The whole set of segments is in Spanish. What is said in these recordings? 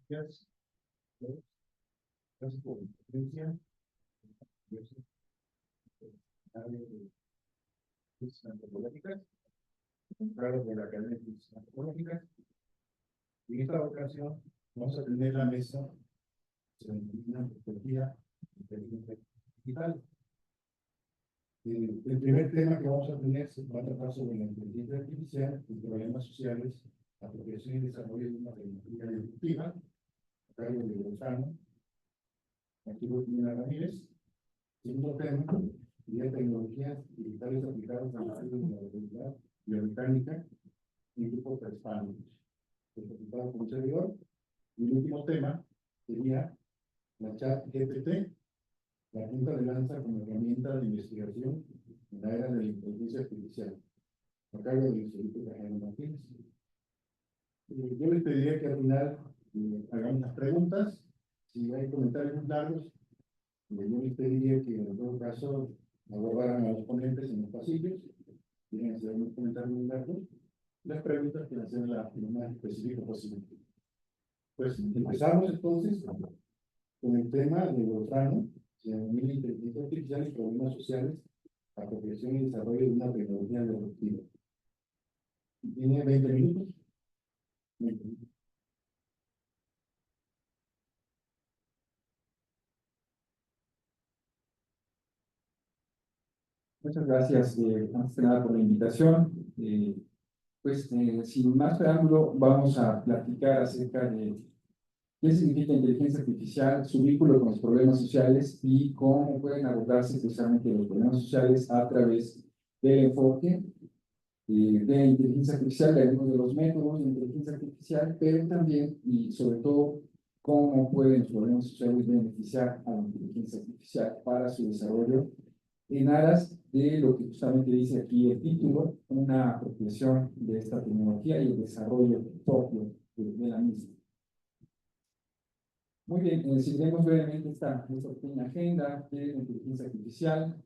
Gracias. Gracias por la presencia. Gracias por área de ciencias antropológicas, contrario de la Academia de Ciencias Antropológicas. Y en esta ocasión vamos a tener la mesa sobre una perspectiva de inteligencia digital. El primer tema que vamos a tener se va a tratar sobre la inteligencia artificial y problemas sociales, apropiación y desarrollo de una tecnología disruptiva, a cargo de Gonzalo. Aquí voy a Ramírez. Segundo tema, de tecnologías digitales aplicadas a la área de la realidad biomecánica en grupos transparentes, presentado por un servidor. Y el último tema sería la ChatGPT, la punta de lanza como herramienta de investigación en la era de la inteligencia artificial, a cargo del Instituto Cajero Martínez. Yo les pediría que al final hagamos las preguntas. Si hay comentarios muy largos, yo les pediría que en todo caso abordaran a los ponentes en los pasillos. Tienen que hacer unos comentarios muy largos. Las preguntas que hacen lo más específico posible. Pues empezamos entonces con el tema de Gonzalo, se denomina inteligencia artificial y problemas sociales, apropiación y desarrollo de una tecnología disruptiva. Tiene 20 minutos. 20 minutos. Muchas gracias, antes que nada, por la invitación. Sin más preámbulo, vamos a platicar acerca de qué significa inteligencia artificial, su vínculo con los problemas sociales y cómo pueden abordarse precisamente los problemas sociales a través del enfoque de inteligencia artificial, de algunos de los métodos de inteligencia artificial, pero también y sobre todo cómo pueden los problemas sociales beneficiar a la inteligencia artificial para su desarrollo en aras de lo que justamente dice aquí el título, una apropiación de esta tecnología y el desarrollo propio de la misma. Muy bien, seguiremos brevemente esta pequeña agenda de la inteligencia artificial,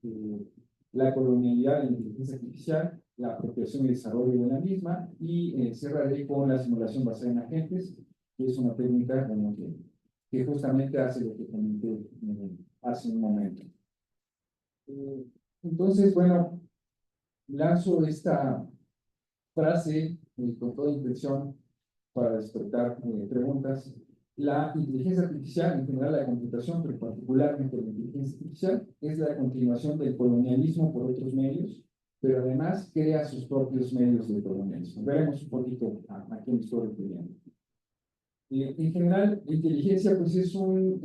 la colonialidad de la inteligencia artificial, la apropiación y desarrollo de la misma, y cerraré con la simulación basada en agentes, que es una técnica que justamente hace lo que comenté hace un momento. Entonces, bueno, lanzo esta frase con toda intención para despertar preguntas. La inteligencia artificial, en general la computación, pero particularmente la inteligencia artificial, es la continuación del colonialismo por otros medios, pero además crea sus propios medios de colonialismo. Veremos un poquito a qué me estoy refiriendo. En general, la inteligencia pues, es un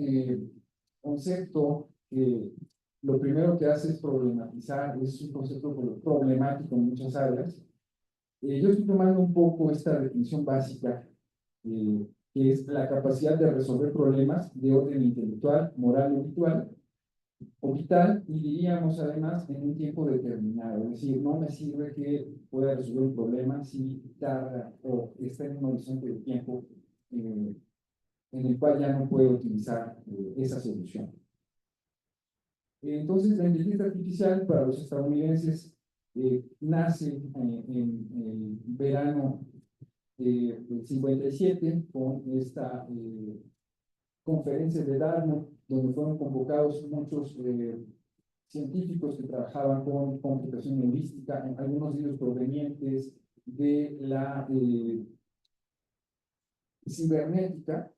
concepto que lo primero que hace es problematizar, es un concepto problemático en muchas áreas. Yo estoy tomando un poco esta definición básica, que es la capacidad de resolver problemas de orden intelectual, moral o vital, y diríamos además en un tiempo determinado. Es decir, no me sirve que pueda resolver un problema si tarda o está en un horizonte de tiempo en el cual ya no puedo utilizar esa solución. Entonces, la inteligencia artificial para los estadounidenses nace en el verano del 57 con esta conferencia de Dartmouth, donde fueron convocados muchos científicos que trabajaban con computación lingüística, algunos de ellos provenientes de la cibernética.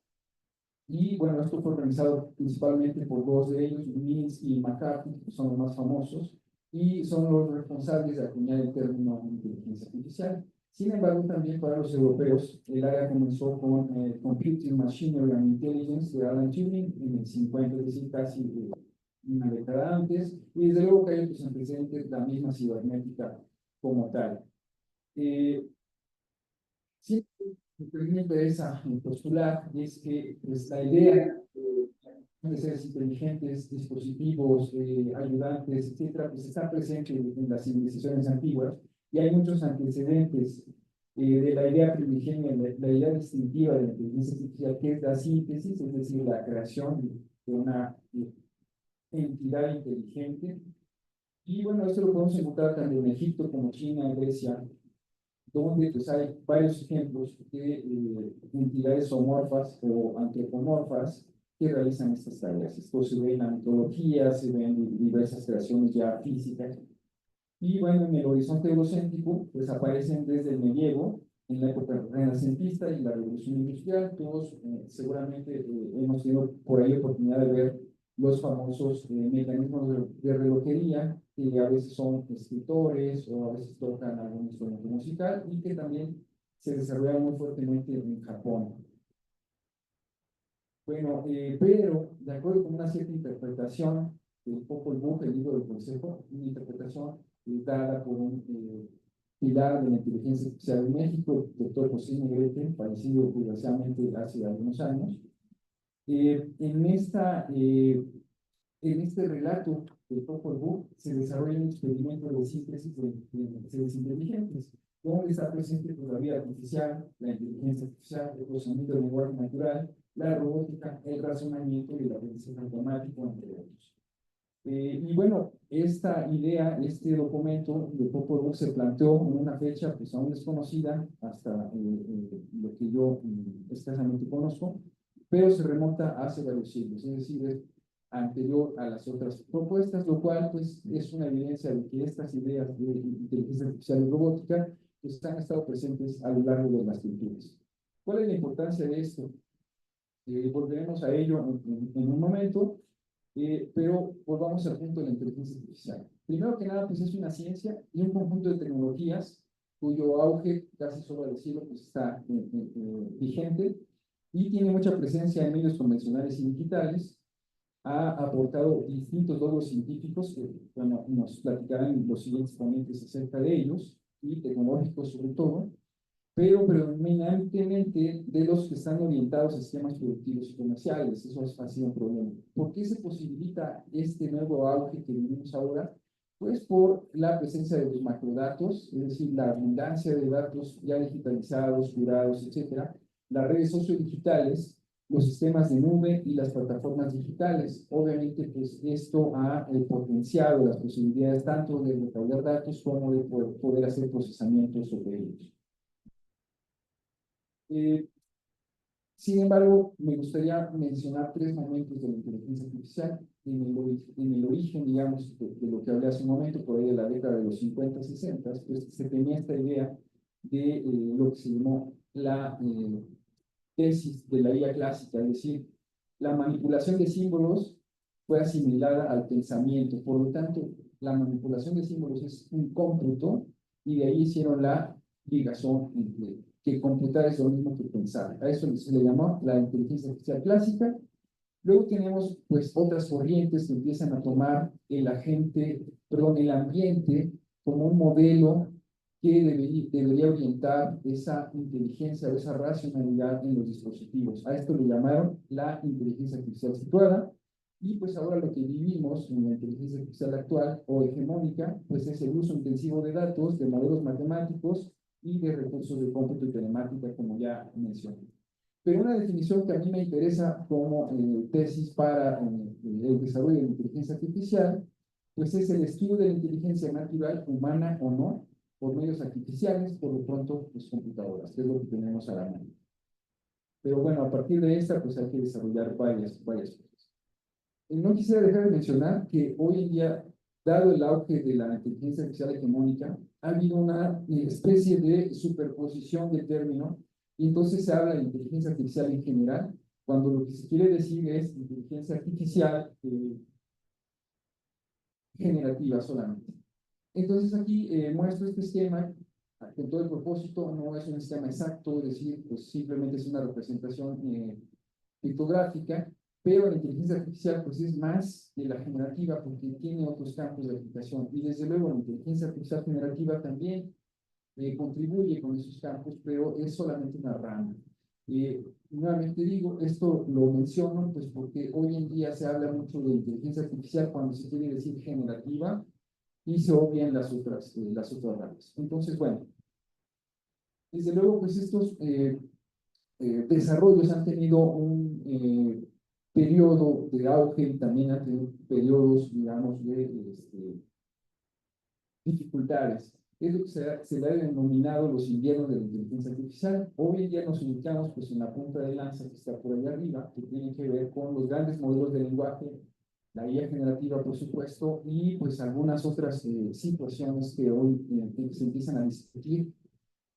Y bueno, esto fue organizado principalmente por dos de ellos, Mills y McCarthy, que son los más famosos, y son los responsables de acuñar el término inteligencia artificial. Sin embargo, también para los europeos, el área comenzó con Computing, Machinery and Intelligence de Alan Turing en el 50, es decir, casi una década antes, y desde luego que hay otros antecedentes de la misma cibernética como tal. Sí, lo que me interesa postular es que pues, la idea de seres inteligentes, dispositivos, ayudantes, etcétera, pues está presente en las civilizaciones antiguas y hay muchos antecedentes de la idea primigenia, la idea distintiva de la inteligencia artificial, que es la síntesis, es decir, la creación de una entidad inteligente. Y bueno, esto lo podemos encontrar tanto en Egipto como China, Grecia, donde pues hay varios ejemplos de entidades zoomorfas o antropomorfas que realizan estas tareas. Esto se ve en la mitología, se ve en diversas creaciones ya físicas. Y bueno, en el horizonte eurocéntrico, pues aparecen desde el medievo, en la época renacentista y la revolución industrial. Todos seguramente hemos tenido por ahí oportunidad de ver los famosos mecanismos de relojería, que a veces son escritores o a veces tocan algún instrumento musical y que también se desarrollan muy fuertemente en Japón. Bueno, pero de acuerdo con una cierta interpretación del Popol Vuh, el libro del Consejo, una interpretación dada por un pilar de la inteligencia artificial en México, el doctor José Negrete, fallecido desgraciadamente hace algunos años. En este relato del Popol Vuh se desarrolla un experimento de síntesis de seres inteligentes, donde está presente pues, la vida artificial, la inteligencia artificial, el procesamiento del lenguaje natural, la robótica, el razonamiento y el aprendizaje automático, entre otros. Y bueno, esta idea, este documento de Popol Vuh se planteó en una fecha pues aún desconocida, hasta lo que yo escasamente conozco, pero se remonta hace varios siglos, es decir, es anterior a las otras propuestas, lo cual pues es una evidencia de que estas ideas de inteligencia artificial y robótica pues han estado presentes a lo largo de las culturas. ¿Cuál es la importancia de esto? Volveremos a ello en un momento, pero volvamos al punto de la inteligencia artificial. Primero que nada, pues es una ciencia y un conjunto de tecnologías cuyo auge, casi solo decirlo, pues está vigente y tiene mucha presencia en medios convencionales y digitales. Ha aportado distintos logros científicos que, bueno, nos platicarán los siguientes ponentes acerca de ellos y tecnológicos sobre todo, pero predominantemente de los que están orientados a sistemas productivos y comerciales. Eso ha sido un problema. ¿Por qué se posibilita este nuevo auge que vivimos ahora? Pues por la presencia de los macrodatos, es decir, la abundancia de datos ya digitalizados, curados, etcétera, las redes sociodigitales, los sistemas de nube y las plataformas digitales. Obviamente, pues esto ha potenciado las posibilidades tanto de recaudar datos como de poder hacer procesamientos sobre ellos. Sin embargo, me gustaría mencionar tres momentos de la inteligencia artificial en el origen, digamos, de lo que hablé hace un momento, por ahí de la década de los 50, 60, pues se tenía esta idea de lo que se llamó la tesis de la IA clásica, es decir, la manipulación de símbolos fue asimilada al pensamiento, por lo tanto, la manipulación de símbolos es un cómputo y de ahí hicieron la ligación entre que computar es lo mismo que pensar. A eso se le llamó la inteligencia artificial clásica. Luego tenemos pues otras corrientes que empiezan a tomar el ambiente como un modelo que debería orientar esa inteligencia o esa racionalidad en los dispositivos. A esto le llamaron la inteligencia artificial situada. Y pues ahora lo que vivimos en la inteligencia artificial actual o hegemónica, pues es el uso intensivo de datos, de modelos matemáticos y de recursos de cómputo y telemática, como ya mencioné. Pero una definición que a mí me interesa como tesis para el desarrollo de la inteligencia artificial, pues es el estudio de la inteligencia natural, humana o no, por medios artificiales, por lo pronto, pues computadoras, que es lo que tenemos a la mano. Pero bueno, a partir de esta, pues hay que desarrollar varias cosas. No quisiera dejar de mencionar que hoy en día, dado el auge de la inteligencia artificial hegemónica, ha habido una especie de superposición de términos, y entonces se habla de inteligencia artificial en general, cuando lo que se quiere decir es inteligencia artificial generativa solamente. Entonces aquí muestro este esquema, con todo el propósito, no es un esquema exacto, es decir, pues simplemente es una representación pictográfica, pero la inteligencia artificial pues es más de la generativa porque tiene otros campos de aplicación y desde luego la inteligencia artificial generativa también contribuye con esos campos, pero es solamente una rama. Nuevamente digo, esto lo menciono pues porque hoy en día se habla mucho de inteligencia artificial cuando se quiere decir generativa y se obvian las otras ramas. Entonces, bueno, desde luego pues estos desarrollos han tenido un periodo de auge y también han tenido periodos, digamos, de dificultades. es lo que se le ha denominado los inviernos de la inteligencia artificial. Hoy en día nos ubicamos pues, en la punta de lanza que está por allá arriba, que tiene que ver con los grandes modelos de lenguaje, la IA generativa, por supuesto, y pues algunas otras situaciones que hoy se empiezan a discutir.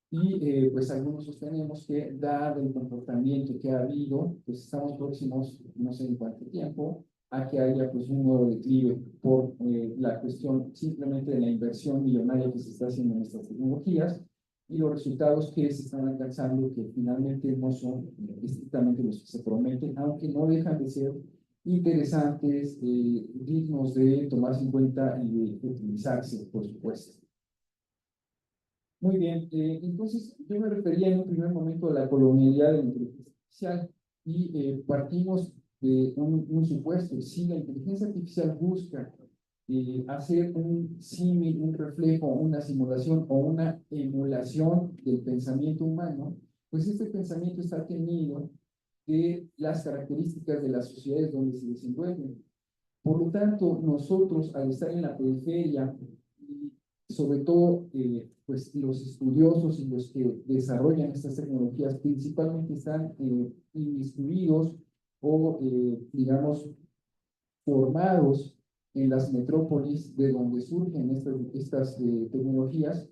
Y pues algunos sostenemos que, dado el comportamiento que ha habido, pues estamos próximos, no sé en cuánto tiempo, a que haya pues un nuevo declive por la cuestión simplemente de la inversión millonaria que se está haciendo en estas tecnologías y los resultados que se están alcanzando, que finalmente no son estrictamente los que se prometen, aunque no dejan de ser interesantes, dignos de tomarse en cuenta y de utilizarse, por supuesto. Muy bien, entonces yo me refería en un primer momento a la colonialidad de la inteligencia artificial y partimos de un supuesto. Si la inteligencia artificial busca hacer un símil, un reflejo, una simulación o una emulación del pensamiento humano, pues este pensamiento está tenido de las características de las sociedades donde se desenvuelven. Por lo tanto, nosotros al estar en la periferia, y sobre todo pues los estudiosos y los que desarrollan estas tecnologías principalmente están inmiscuidos o digamos formados en las metrópolis de donde surgen estas tecnologías,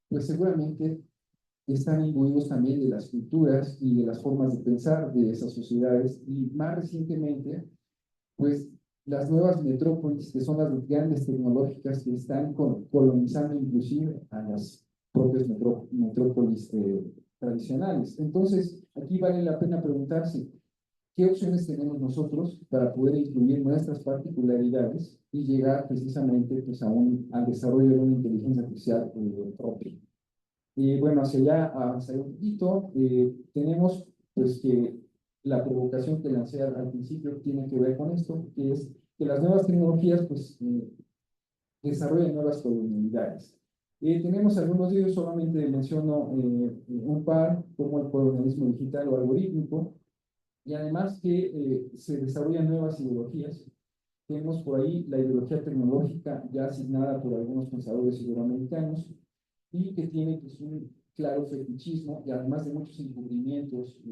pues seguramente están imbuidos también de las culturas y de las formas de pensar de esas sociedades y más recientemente pues las nuevas metrópolis, que son las grandes tecnológicas que están colonizando inclusive a las propias metrópolis tradicionales. Entonces, aquí vale la pena preguntarse, ¿qué opciones tenemos nosotros para poder incluir nuestras particularidades y llegar precisamente pues, al desarrollo de una inteligencia artificial propia? Y bueno, hacia allá un poquito, tenemos pues que la provocación que lancé al principio tiene que ver con esto, que es que las nuevas tecnologías pues desarrollan nuevas colonialidades. Tenemos algunos de ellos, solamente menciono un par, como el colonialismo digital o algorítmico, y además que se desarrollan nuevas ideologías. Tenemos por ahí la ideología tecnológica ya asignada por algunos pensadores iberoamericanos y que tiene pues, un claro fetichismo y además de muchos encubrimientos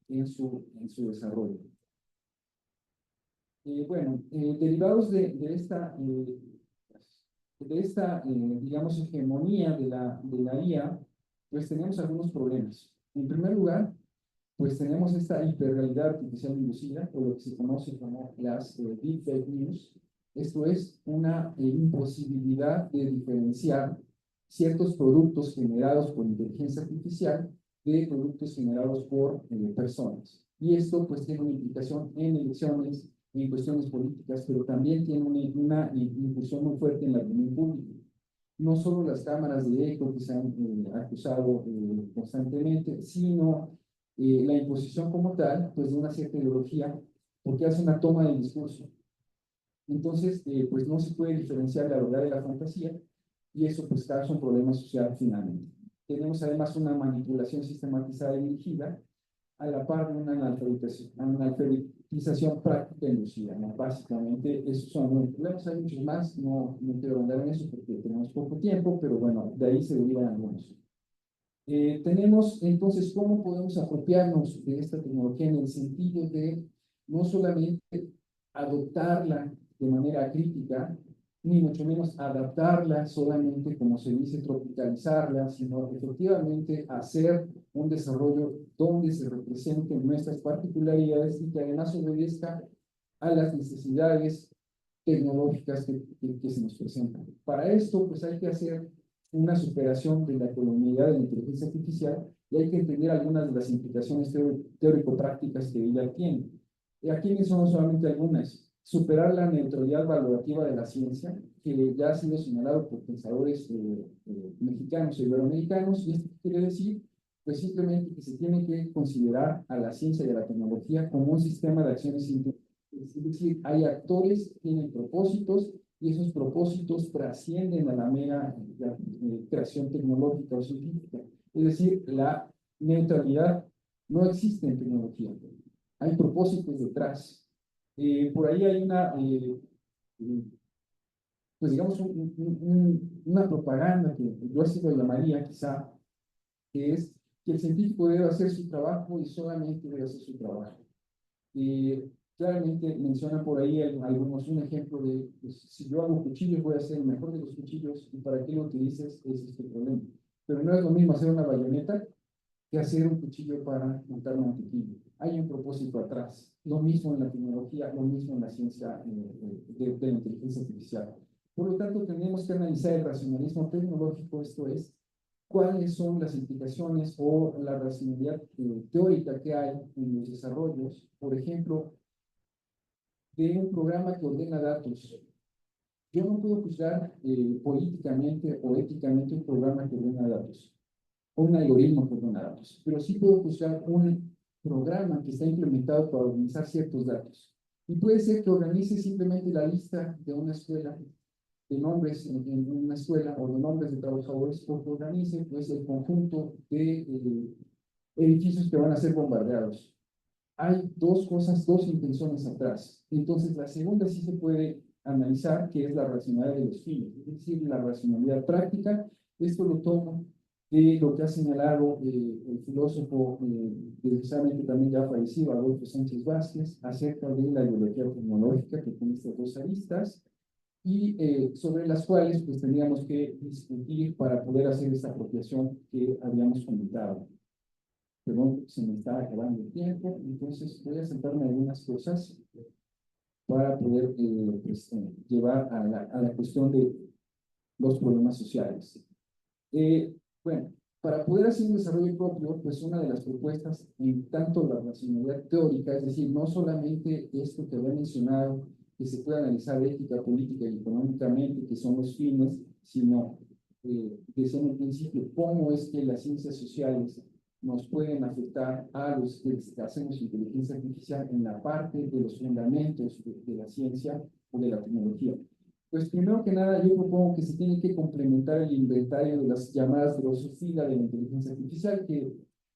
en su desarrollo. Bueno, derivados de esta digamos, hegemonía de la IA, pues tenemos algunos problemas. En primer lugar, pues tenemos esta hiperrealidad artificial inducida, o lo que se conoce como las deep fake news. Esto es una imposibilidad de diferenciar ciertos productos generados por inteligencia artificial de productos generados por personas. Y esto pues tiene una implicación en elecciones, en cuestiones políticas, pero también tiene una incursión muy fuerte en la opinión pública. No solo las cámaras de eco que se han acusado constantemente, sino la imposición como tal, pues de una cierta ideología, porque hace una toma del discurso. Entonces, pues no se puede diferenciar la verdad de la fantasía, y eso pues causa un problema social finalmente. Tenemos además una manipulación sistematizada y dirigida, a la par de una analfabetización práctica inducida, ¿no? Básicamente, esos son los problemas, hay muchos más, no quiero andar en eso porque tenemos poco tiempo, pero bueno, de ahí se derivan algunos. Tenemos entonces cómo podemos apropiarnos de esta tecnología en el sentido de no solamente adoptarla de manera crítica, ni mucho menos adaptarla solamente, como se dice, tropicalizarla, sino efectivamente hacer un desarrollo donde se representen nuestras particularidades y que además obedezca a las necesidades tecnológicas que se nos presentan. Para esto, pues hay que hacer una superación de la colonialidad de la inteligencia artificial y hay que entender algunas de las implicaciones teórico-prácticas que ella tiene. Y aquí menciono solamente algunas. Superar la neutralidad valorativa de la ciencia, que ya ha sido señalado por pensadores mexicanos e iberoamericanos, y esto quiere decir, pues simplemente que se tiene que considerar a la ciencia y a la tecnología como un sistema de acciones integrales. Es decir, hay actores que tienen propósitos y esos propósitos trascienden a la mera creación tecnológica o científica. Es decir, la neutralidad no existe en tecnología. Hay propósitos detrás. Por ahí hay pues digamos, una propaganda que yo así lo llamaría quizá, que es que el científico debe hacer su trabajo y solamente debe hacer su trabajo. Y claramente menciona por ahí algunos un ejemplo de, pues, si yo hago cuchillos, voy a hacer el mejor de los cuchillos, y para qué lo utilices es este problema. Pero no es lo mismo hacer una bayoneta que hacer un cuchillo para montar mantequilla. Hay un propósito atrás. Lo mismo en la tecnología, lo mismo en la ciencia de la inteligencia artificial. Por lo tanto, tenemos que analizar el racionalismo tecnológico, esto es, cuáles son las implicaciones o la racionalidad teórica que hay en los desarrollos, por ejemplo, de un programa que ordena datos. Yo no puedo juzgar políticamente o éticamente un programa que ordena datos, o un algoritmo que ordena datos, pero sí puedo juzgar un programa que está implementado para organizar ciertos datos. Y puede ser que organice simplemente la lista de una escuela, de nombres en una escuela o de nombres de trabajadores, o que organice pues, el conjunto de edificios que van a ser bombardeados. Hay dos cosas, dos intenciones atrás. Entonces, la segunda sí se puede analizar, que es la racionalidad de los fines, es decir, la racionalidad práctica. Esto lo tomo de lo que ha señalado el filósofo, precisamente también ya fallecido, Adolfo Sánchez Vázquez, acerca de la ideología tecnológica, que tiene estas dos aristas, y sobre las cuales pues tendríamos que discutir para poder hacer esta apropiación que habíamos comentado. Perdón, se me está acabando el tiempo, entonces voy a sentarme algunas cosas para poder pues, llevar a la cuestión de los problemas sociales. Bueno, para poder hacer un desarrollo propio, pues una de las propuestas, en tanto la racionalidad teórica, es decir, no solamente esto que había mencionado, que se puede analizar ética, política y económicamente, que son los fines, sino, desde un principio, cómo es que las ciencias sociales nos pueden afectar a los que hacemos inteligencia artificial en la parte de los fundamentos de la ciencia o de la tecnología. Pues primero que nada, yo propongo que se tiene que complementar el inventario de las llamadas filosofía de la inteligencia artificial, que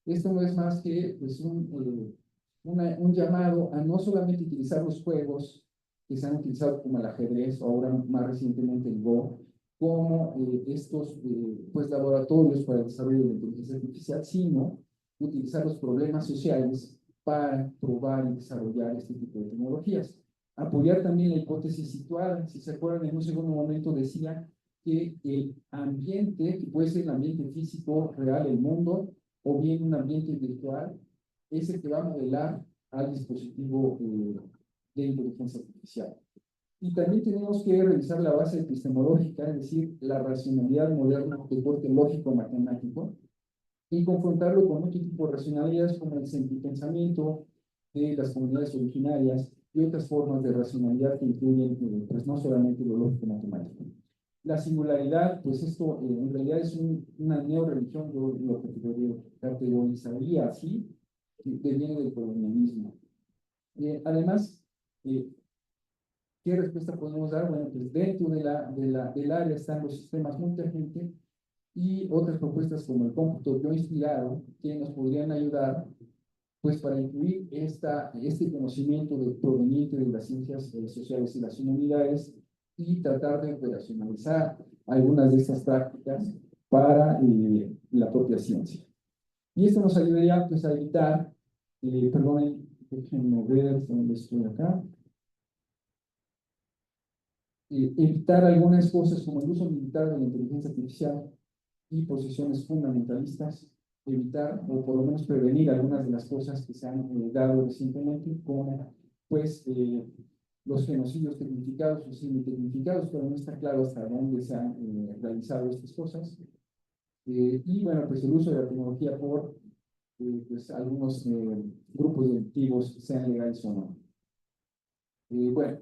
esto no es más que pues, un llamado a no solamente utilizar los juegos que se han utilizado como el ajedrez, o ahora más recientemente el Go, como estos pues, laboratorios para el desarrollo de la inteligencia artificial, sino utilizar los problemas sociales para probar y desarrollar este tipo de tecnologías. Apoyar también la hipótesis situada. Si se acuerdan, en un segundo momento decía que el ambiente, que puede ser el ambiente físico real, el mundo, o bien un ambiente virtual, es el que va a modelar al dispositivo de inteligencia artificial. Y también tenemos que revisar la base epistemológica, es decir, la racionalidad moderna de corte lógico-matemático, y confrontarlo con otro tipo de racionalidades como el sentipensamiento de las comunidades originarias y otras formas de racionalidad que incluyen pues no solamente lo lógico matemático. La singularidad, pues esto en realidad es una neoreligión, yo lo categorizaría así, que viene del colonialismo. Además, ¿qué respuesta podemos dar? Bueno, pues dentro del área están los sistemas multiagente y otras propuestas como el cómputo yo inspirado que nos podrían ayudar pues para incluir este conocimiento proveniente de las ciencias sociales y las humanidades y tratar de operacionalizar algunas de estas prácticas para la propia ciencia. Y esto nos ayudaría pues a evitar, perdonen, déjenme ver dónde estoy acá, evitar algunas cosas como el uso militar de la inteligencia artificial y posiciones fundamentalistas, evitar o por lo menos prevenir algunas de las cosas que se han dado recientemente, como pues los genocidios tecnificados o semi-tecnificados, pero no está claro hasta dónde se han realizado estas cosas. Y bueno, pues el uso de la tecnología por pues, algunos grupos delictivos, sean legales o no. Bueno,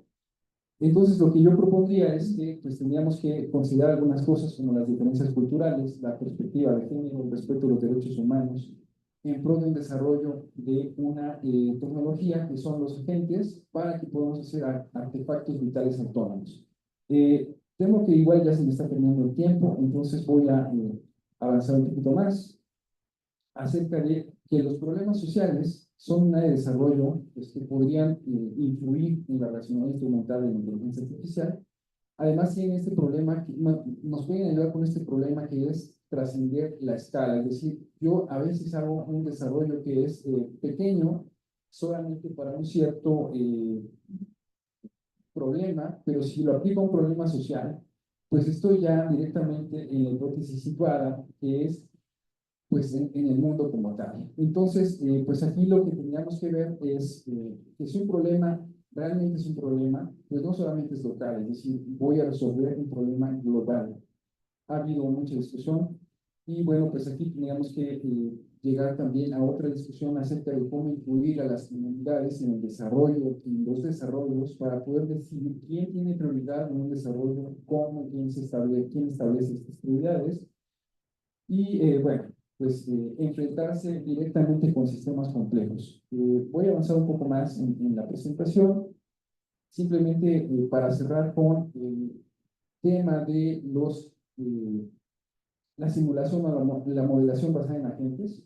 entonces, lo que yo propondría es que pues, tendríamos que considerar algunas cosas como las diferencias culturales, la perspectiva de género, el respeto a los derechos humanos, en pro de un desarrollo de una tecnología que son los agentes para que podamos hacer artefactos vitales autónomos. Temo que igual ya se me está terminando el tiempo, entonces voy a avanzar un poquito más acerca de que los problemas sociales son una de desarrollo pues, que podrían influir en la racionalidad instrumental de la inteligencia artificial Además tiene este problema, nos pueden ayudar con este problema que es trascender la escala. Es decir, yo a veces hago un desarrollo que es pequeño, solamente para un cierto problema, pero si lo aplico a un problema social, pues estoy ya directamente en la hipótesis situada, que es pues en el mundo como tal. Entonces, pues aquí lo que tendríamos que ver es que es un problema, realmente es un problema, pues no solamente es local, es decir, voy a resolver un problema global. Ha habido mucha discusión y bueno, pues aquí tendríamos que llegar también a otra discusión acerca de cómo incluir a las comunidades en el desarrollo, en los desarrollos, para poder decidir quién tiene prioridad en un desarrollo, cómo, quién establece estas prioridades y bueno, pues enfrentarse directamente con sistemas complejos. Voy a avanzar un poco más en la presentación, simplemente para cerrar con el tema de la simulación o la modelación basada en agentes,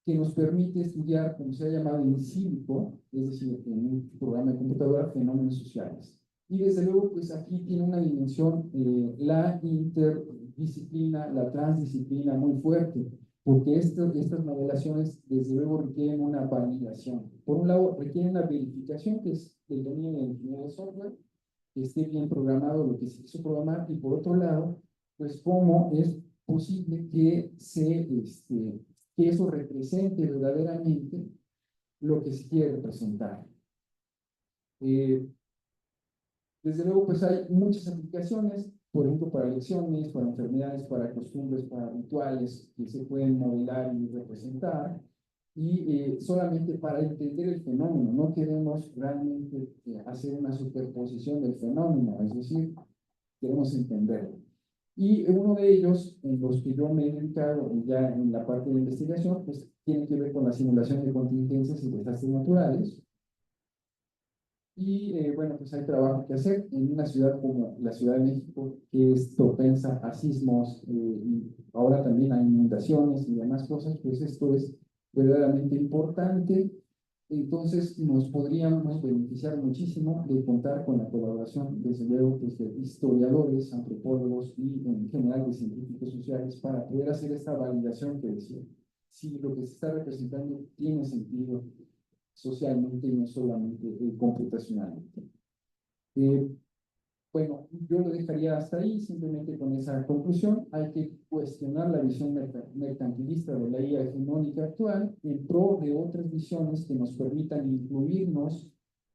que nos permite estudiar, como se ha llamado in silico, es decir, en un programa de computadora, fenómenos sociales. Y desde luego, pues aquí tiene una dimensión, la interdisciplina, la transdisciplina muy fuerte, porque estas modelaciones, desde luego, requieren una validación. Por un lado, requieren una verificación, que es el dominio de ingeniería de software, que esté bien programado lo que se quiso programar, y por otro lado, pues cómo es posible que eso represente verdaderamente lo que se quiere representar. Eh, Desde luego, pues hay muchas aplicaciones, por ejemplo, para elecciones, para enfermedades, para costumbres, para rituales que se pueden modelar y representar, y solamente para entender el fenómeno. No queremos realmente hacer una superposición del fenómeno, es decir, queremos entenderlo. Y uno de ellos, en los que yo me he dedicado ya en la parte de investigación, pues tiene que ver con la simulación de contingencias y desastres naturales. Y bueno, pues hay trabajo que hacer en una ciudad como la Ciudad de México, que es propensa a sismos, y ahora también a inundaciones y demás cosas, pues esto es verdaderamente importante. Entonces nos podríamos beneficiar muchísimo de contar con la colaboración, desde luego, pues, de historiadores, antropólogos y en general de científicos sociales para poder hacer esta validación que decía, si lo que se está representando tiene sentido socialmente y no solamente computacionalmente. Eh, bueno, yo lo dejaría hasta ahí, simplemente con esa conclusión. Hay que cuestionar la visión mercantilista de la IA hegemónica actual en pro de otras visiones que nos permitan incluirnos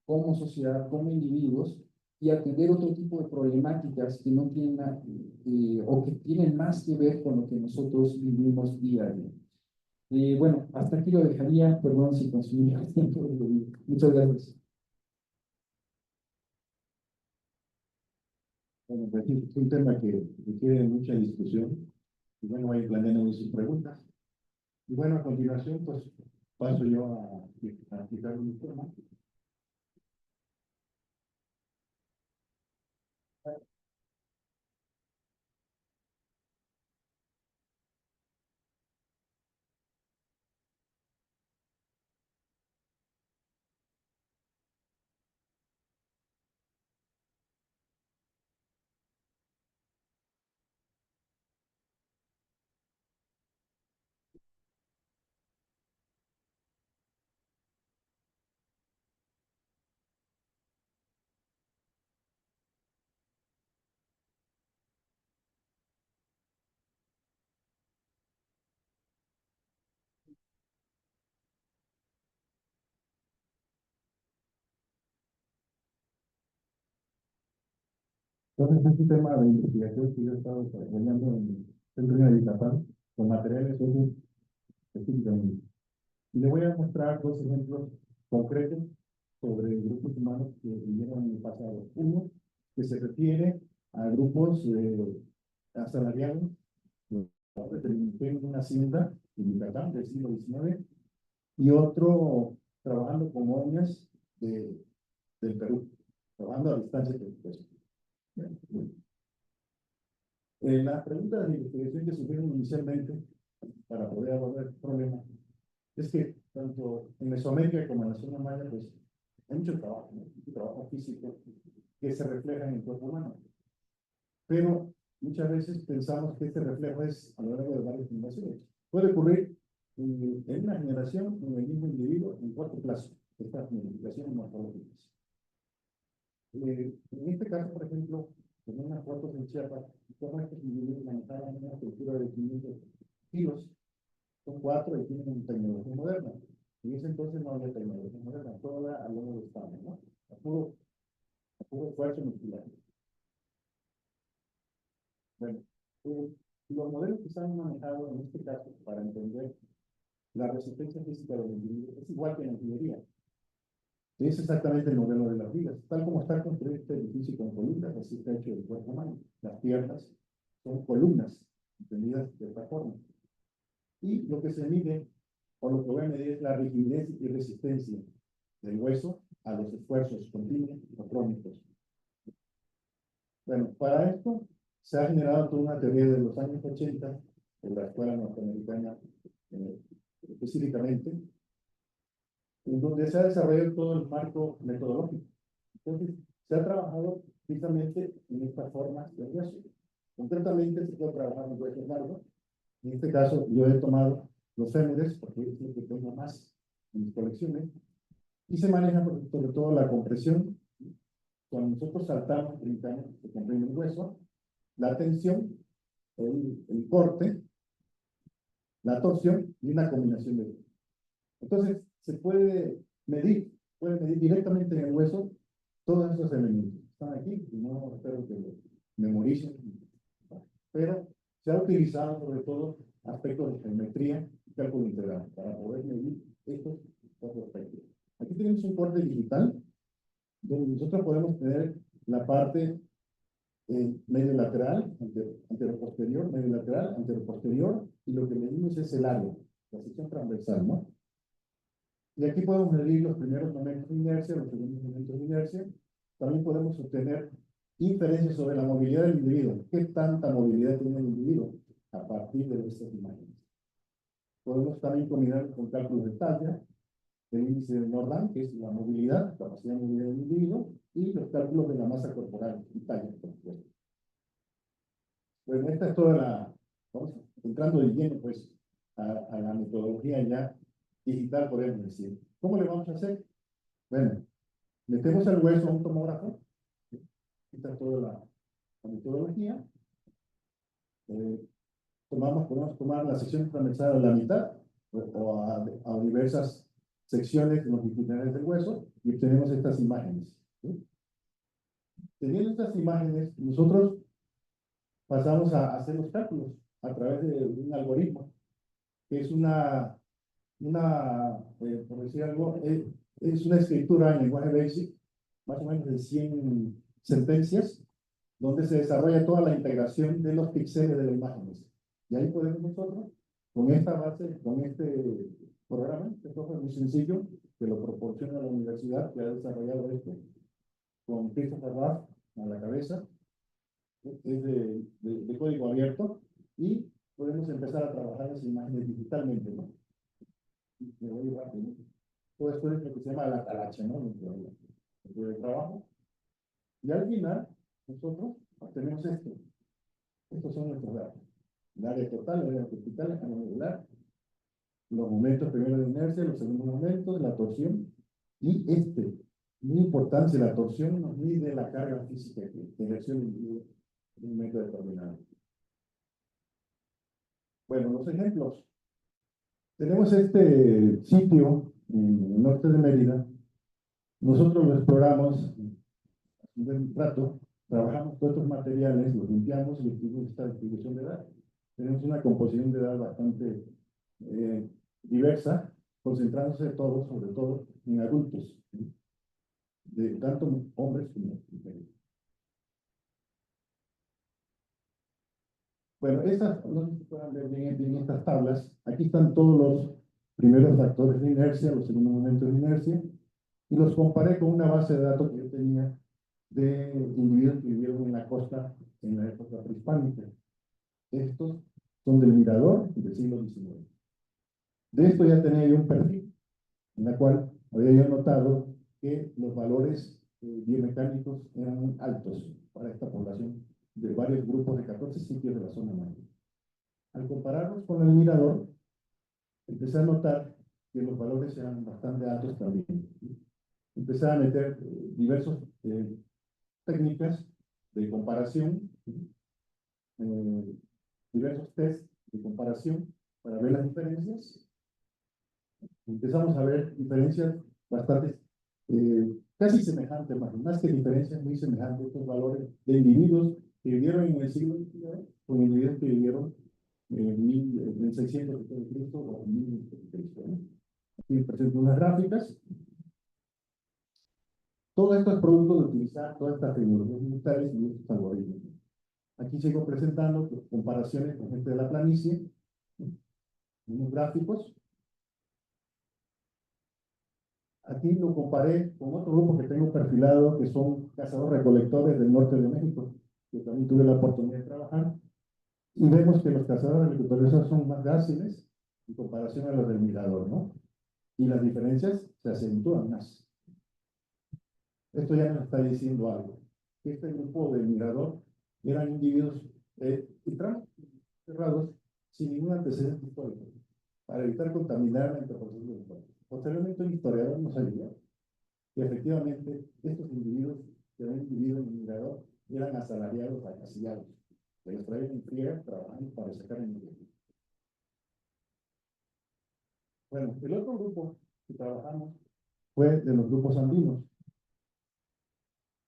como sociedad, como individuos, y atender otro tipo de problemáticas que no tienen o que tienen más que ver con lo que nosotros vivimos día a día. Bueno, hasta aquí lo dejaría, perdón si consumí el tiempo. Muchas gracias. Bueno, pues sí, es un tema que requiere mucha discusión. Y bueno, voy planeando sus preguntas. Y bueno, a continuación, pues paso yo a explicar mi tema. Entonces, este tema de investigación que yo he estado desarrollando en el Centro de Yucatán, con materiales hechos específicamente. Y le voy a mostrar dos ejemplos concretos sobre grupos humanos que vivieron en el pasado. Uno, que se refiere a grupos asalariados en una hacienda en Yucatán del siglo XIX, y otro trabajando con ONGs del Perú, trabajando a distancia del Perú. La pregunta de investigación que surgieron inicialmente para poder abordar el problema es que tanto en Mesoamérica como en la zona maya, pues hay mucho trabajo, ¿no? Mucho trabajo físico que se refleja en el cuerpo humano. pero muchas veces pensamos que este reflejo es a lo largo de varias generaciones. Puede ocurrir en una generación, en el mismo individuo, en corto plazo, estas modificaciones morfológicas. En este caso, por ejemplo, en unas fotos en Chiapas, todos estos individuos manejaban una estructura de 500 kilos, son 4 y tienen tecnología moderna. En ese entonces no había tecnología moderna, todo era a lo de estable, ¿no? A puro esfuerzo muscular. Bueno, los modelos que se han manejado en este caso para entender la resistencia física de los individuos es igual que en la ingeniería. Es exactamente el modelo de las vigas. Tal como está construido este edificio con columnas, así está hecho el cuerpo humano. Las piernas son columnas, entendidas de esta forma. Y lo que se mide, o lo que voy a medir, es la rigidez y resistencia del hueso a los esfuerzos continuos o crónicos. Bueno, para esto se ha generado toda una teoría de los años 80, en la escuela norteamericana específicamente, en donde se ha desarrollado todo el marco metodológico. Entonces, se ha trabajado precisamente en estas formas de hueso. Concretamente, se puede trabajar en huesos largos. En este caso, yo he tomado los fémures, porque es lo que tengo más en mis colecciones, y se maneja sobre todo la compresión. Cuando nosotros saltamos, brincamos, se comprime el hueso, la tensión, el corte, la torsión y una combinación de dos. Entonces, se puede medir directamente en el hueso todos esos elementos. Están aquí, y no espero que lo memoricen, pero se ha utilizado sobre todo aspectos de geometría y cálculo integral para poder medir estos cuatro aspectos. Aquí tenemos un corte digital, donde nosotros podemos tener la parte medio lateral, antero-posterior, medio lateral, antero-posterior, y lo que medimos es el área, la sección transversal, ¿no? Y aquí podemos medir los primeros momentos de inercia, los segundos momentos de inercia. También podemos obtener inferencias sobre la movilidad del individuo. ¿Qué tanta movilidad tiene el individuo a partir de estas imágenes? Podemos también combinar con cálculos de talla, el índice de Nordan, que es la movilidad, capacidad de movilidad del individuo, y los cálculos de la masa corporal y talla, por supuesto. Bueno, esta es toda la, vamos entrando de lleno, pues, a la metodología ya digital, podemos decir. ¿Cómo le vamos a hacer? Bueno, metemos el hueso a un tomógrafo, esta es toda la metodología. Podemos tomar la sección transversal a la mitad, o a diversas secciones longitudinales del hueso, y obtenemos estas imágenes. ¿Sí? Teniendo estas imágenes, nosotros pasamos a hacer los cálculos a través de un algoritmo, que es por decir algo, es una escritura en lenguaje BASIC, más o menos de 100 sentencias, donde se desarrolla toda la integración de los píxeles de las imágenes. Y ahí podemos nosotros, con esta base, con este programa, que es muy sencillo, que lo proporciona la universidad que ha desarrollado esto, con Christopher Raff a la cabeza, es de código abierto, y podemos empezar a trabajar las imágenes digitalmente, ¿no? Me voy rápido. Todo esto es lo que se llama la talacha, ¿no? Dentro del trabajo. Y al final, nosotros obtenemos esto. Estos son nuestros datos. El área total, el área vertical, el área modular, los momentos primero de inercia, los segundos momentos, la torsión, y muy importante, la torsión nos mide la carga física de inerción de un método determinado. Bueno, los ejemplos. Tenemos este sitio en el norte de Mérida. Nosotros lo exploramos un rato, trabajamos todos estos materiales, los limpiamos y obtuvimos esta distribución de edad. Tenemos una composición de edad bastante diversa, concentrándose todo, sobre todo, en adultos, de tanto hombres como mujeres. Bueno, no sé si pueden ver bien estas tablas. Aquí están todos los primeros factores de inercia, los segundos momentos de inercia, y los comparé con una base de datos que yo tenía de individuos que vivieron en la costa en la época prehispánica. Estos son del Mirador del siglo XIX. De esto ya tenía yo un perfil, en la cual había yo notado que los valores biomecánicos eran altos para esta población de varios varios grupos de 14 sitios de la zona norte. Al compararlos con el mirador, empecé a notar que los valores eran bastante altos también. Empecé a meter diversas técnicas de comparación, diversos test de comparación para ver las diferencias. Empezamos a ver diferencias bastante, casi semejantes, más que diferencias, muy semejantes estos valores de individuos que vivieron en el siglo XIX con individuos que vivieron en 600 después de Cristo o en 1000 después de Cristo, ¿no? Aquí presento unas gráficas. Todo esto es producto de utilizar todas estas tecnologías militares y estos algoritmos. Aquí sigo presentando comparaciones con gente de la planicie, unos gráficos. Aquí lo comparé con otro grupo que tengo perfilado, que son cazadores-recolectores del norte de México, que también tuve la oportunidad de trabajar. Y vemos que los cazadores-recolectores son más gráciles en comparación a los del mirador, ¿no? Y las diferencias se acentúan más. Esto ya nos está diciendo algo. Este grupo del mirador eran individuos cerrados sin ningún antecedente histórico, para evitar contaminar la interpretación del cuerpo. Posteriormente, un historiador nos ayudó que efectivamente estos individuos que habían vivido en el mirador eran asalariados, acasillados, que los traían en friega trabajando para sacar el ingreso. Bueno, el otro grupo que trabajamos fue de los grupos andinos.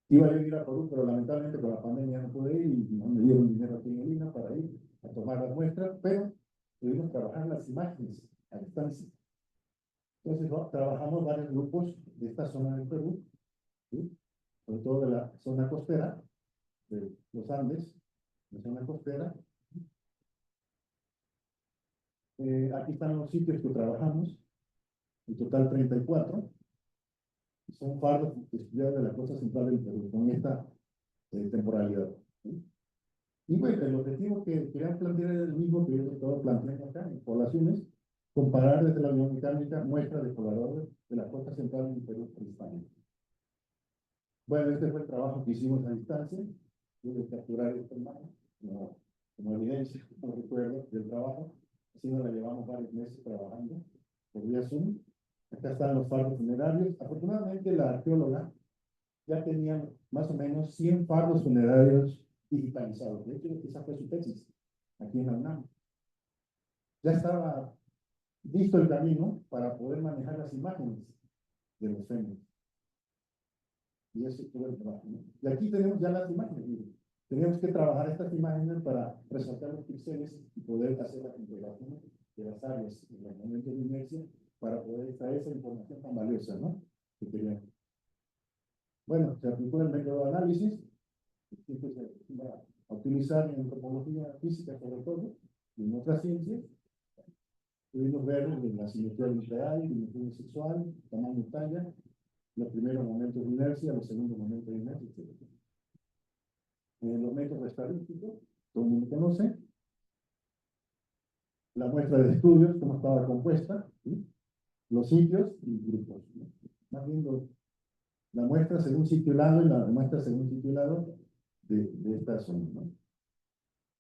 Iba a ir a Perú, pero lamentablemente con la pandemia no pude ir y no me dieron dinero aquí en Lima para ir a tomar las muestras, pero pudimos trabajar las imágenes a distancia. Entonces, trabajamos varios grupos de esta zona del Perú, ¿sí? Sobre todo de la zona costera, de los Andes, la zona costera. Aquí están los sitios que trabajamos, en total 34. Son fardos estudiados de la costa central del Perú, con esta temporalidad, ¿sí? Y bueno, el objetivo que querían plantear era el mismo que yo estaba planteando acá, en poblaciones, comparar desde la biomecánica muestras de pobladores de la costa central del Perú prehispánico. Bueno, este fue el trabajo que hicimos a distancia, de capturar esta imagen como evidencia, como recuerdo del trabajo. Así nos la llevamos varios meses trabajando por vía Zoom. Acá están los fardos funerarios. Afortunadamente, la arqueóloga ya tenía más o menos 100 fardos funerarios digitalizados. De hecho, esa fue su tesis, aquí en la UNAM. Ya estaba listo el camino para poder manejar las imágenes de los féminis. Y eso fue el trabajo, ¿no? Y aquí tenemos ya las imágenes. Miren. Teníamos que trabajar estas imágenes para resaltar los píxeles y poder hacer las integraciones de las áreas y los momentos de inercia para poder extraer esa información tan valiosa, ¿no? Que queríamos. Bueno, se aplicó el método de análisis, que se va a utilizar en antropología física sobre todo, y en otras ciencias. Pudimos ver la simetría nuclear, dimensión sexual, tamaño, talla, los primeros momentos de inercia, los segundos momentos de inercia, etc. Los métodos estadísticos, todo el mundo conoce. La muestra de estudios, cómo estaba compuesta, ¿sí? Los sitios y grupos, ¿no? Más bien la muestra según sitio y lado y la muestra según sitio y lado de esta zona, ¿no?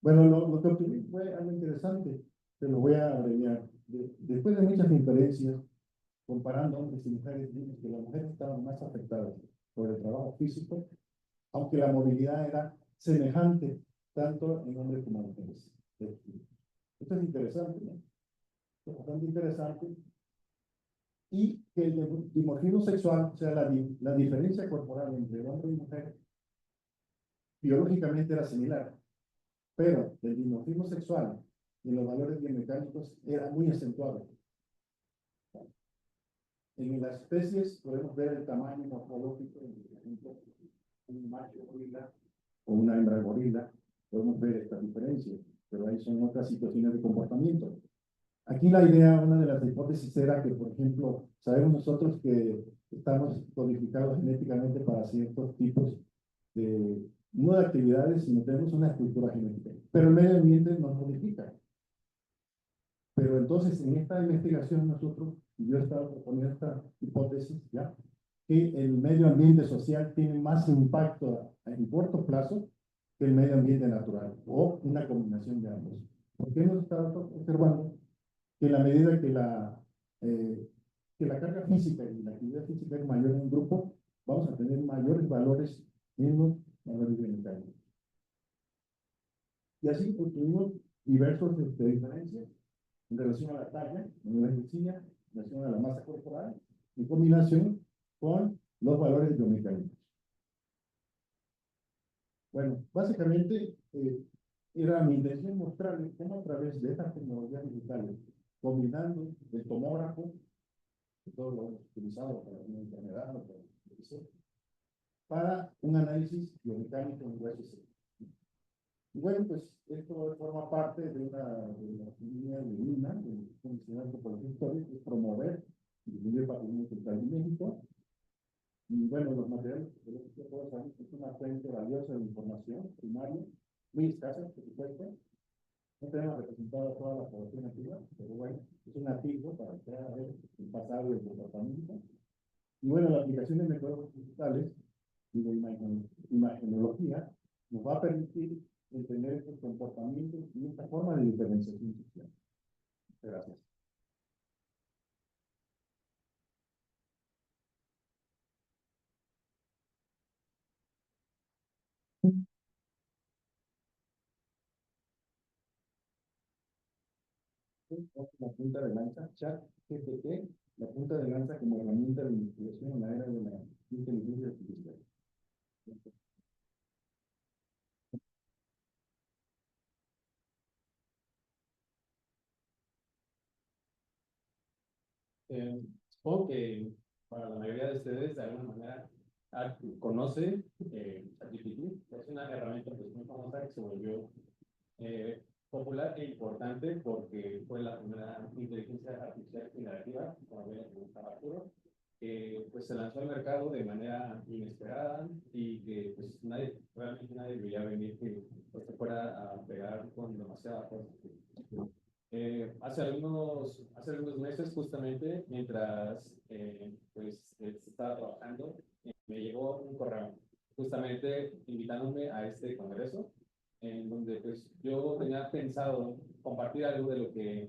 Bueno, lo que obtuve fue algo interesante, te lo voy a abreviar. Después de muchas inferencias, comparando hombres y mujeres, vimos que las mujeres estaban más afectadas por el trabajo físico, aunque la movilidad era semejante tanto en hombres como en mujeres. Esto es interesante, ¿no? Es bastante interesante. Y que el dimorfismo sexual, o sea, la diferencia corporal entre hombre y mujer, biológicamente era similar, pero el dimorfismo sexual y los valores biomecánicos era muy acentuado. En las especies podemos ver el tamaño morfológico, por ejemplo, un macho gorila o una hembra gorila, podemos ver estas diferencias, pero ahí son otras situaciones de comportamiento. Aquí la idea, una de las hipótesis era que, por ejemplo, sabemos nosotros que estamos codificados genéticamente para ciertos tipos de, no de actividades, sino tenemos una estructura genética, pero el medio ambiente nos modifica. Pero entonces, en esta investigación nosotros, yo he estado proponiendo esta hipótesis, ¿ya? Que el medio ambiente social tiene más impacto en corto plazo que el medio ambiente natural, o una combinación de ambos. Porque hemos estado observando que en la medida que la carga física y la actividad física es mayor en un grupo, vamos a tener mayores valores en los valores biomecánicos. Y así pues, tuvimos diversos diferencias en relación a la talla, en la energía, en relación a la masa corporal, en combinación con los valores biomecánicos. Bueno, básicamente era mi intención mostrarles cómo a través de estas tecnologías digitales, combinando el tomógrafo, que todos lo hemos utilizado para una enfermedad o para un análisis biomecánico en USC. Y bueno, pues esto forma parte de una línea de INA, de Comisión de Antropología Histórica, que es promover y difundir el patrimonio cultural de México. Y bueno, los materiales que todos saben que es una fuente valiosa de información primaria, muy escasa, por supuesto. No tenemos representado a toda la población nativa, pero bueno, es un nativo para que pueda ver el pasado y el comportamiento. Y bueno, la aplicación de métodos digitales y de imagenología nos va a permitir entender estos comportamientos y esta forma de diferenciación social. Gracias. La punta de lanza, chat, GPT, la punta de lanza como herramienta de investigación en la era de la inteligencia artificial. Supongo que para la mayoría de ustedes, de alguna manera, conoce ChatGPT. Es una herramienta pues, muy famosa que se volvió popular e importante porque fue la primera inteligencia artificial generativa, como bien comentaba Arturo, que pues, se lanzó al mercado de manera inesperada y que pues, realmente nadie veía venir que pues, se fuera a pegar con demasiada fuerza. Hace algunos meses, justamente, mientras pues, estaba trabajando, me llegó un correo, justamente invitándome a este congreso, en donde pues, yo tenía pensado compartir algo de lo que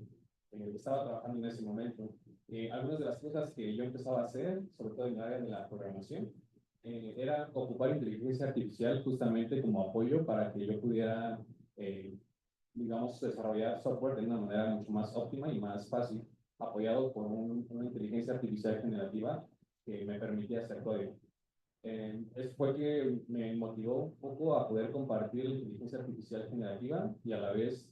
estaba trabajando en ese momento. Algunas de las cosas que yo empezaba a hacer, sobre todo en el área de la programación, era ocupar inteligencia artificial justamente como apoyo para que yo pudiera digamos, desarrollar software de una manera mucho más óptima y más fácil, apoyado por una inteligencia artificial generativa que me permitía hacer código. Eso fue que me motivó un poco a poder compartir la inteligencia artificial generativa y a la vez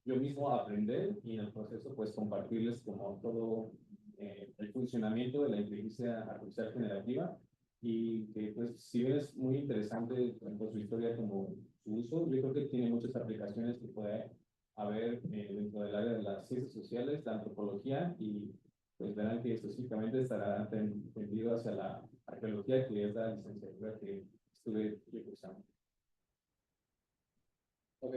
yo mismo aprender y en el proceso pues compartirles como todo el funcionamiento de la inteligencia artificial generativa y que pues si bien es muy interesante tanto su historia como su uso, yo creo que tiene muchas aplicaciones que puede haber dentro del área de las ciencias sociales, la antropología y pues verán que específicamente estará tendido hacia la arqueología, que es la licenciatura que estuve cursando. Ok,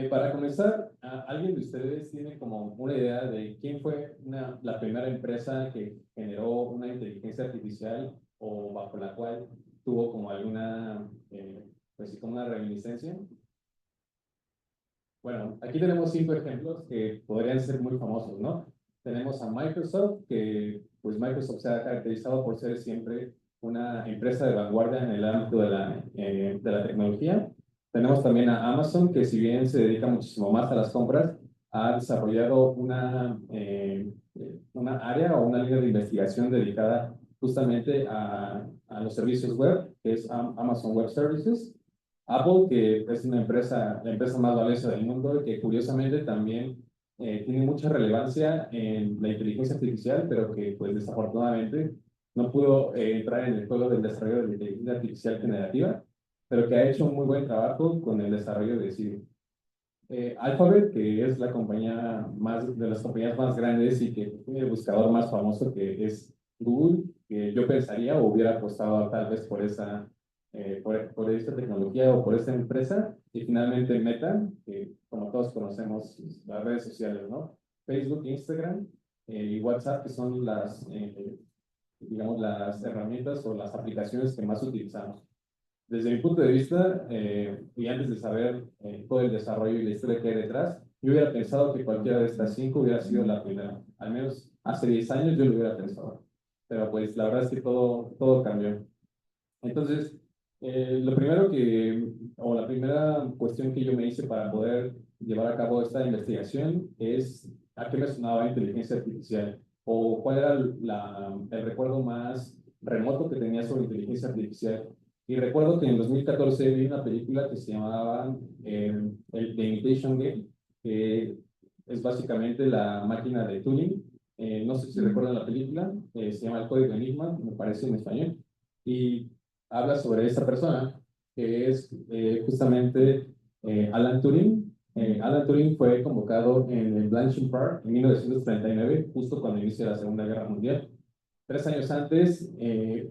para comenzar, ¿alguien de ustedes tiene como una idea de quién fue la primera empresa que generó una inteligencia artificial o bajo la cual tuvo como alguna, pues sí, como una reminiscencia? Bueno, aquí tenemos 5 ejemplos que podrían ser muy famosos, ¿no? Tenemos a Microsoft, que pues Microsoft se ha caracterizado por ser siempre una empresa de vanguardia en el ámbito de la tecnología. Tenemos también a Amazon, que si bien se dedica muchísimo más a las compras, ha desarrollado una área o una línea de investigación dedicada justamente a los servicios web, que es Amazon Web Services. Apple, que es una empresa, la empresa más valiosa del mundo, y que curiosamente también tiene mucha relevancia en la inteligencia artificial, pero que pues desafortunadamente no pudo entrar en el juego del desarrollo de la inteligencia artificial generativa, pero que ha hecho un muy buen trabajo con el desarrollo de Siri. Alphabet, que es la compañía de las compañías más grandes y que tiene el buscador más famoso, que es Google, que yo pensaría o hubiera apostado tal vez por por esta tecnología o por esta empresa, y finalmente Meta, que como todos conocemos las redes sociales, ¿no? Facebook, Instagram y WhatsApp, que son digamos, las herramientas o las aplicaciones que más utilizamos. Desde mi punto de vista, y antes de saber todo el desarrollo y la historia que hay detrás, yo hubiera pensado que cualquiera de estas 5 hubiera sido la primera. Al menos hace 10 años yo lo hubiera pensado. Pero pues la verdad es que todo cambió. Entonces, lo primero o la primera cuestión que yo me hice para poder llevar a cabo esta investigación es a qué me sonaba inteligencia artificial o cuál era el recuerdo más remoto que tenía sobre inteligencia artificial. Y recuerdo que en 2014 vi una película que se llamaba The Imitation Game, que es básicamente la máquina de Turing. No sé si recuerdan la película, se llama El Código Enigma, me parece en español. Y habla sobre esta persona, que es justamente Alan Turing. Alan Turing fue convocado en el Bletchley Park en 1939, justo cuando inicia la Segunda Guerra Mundial. 3 años antes,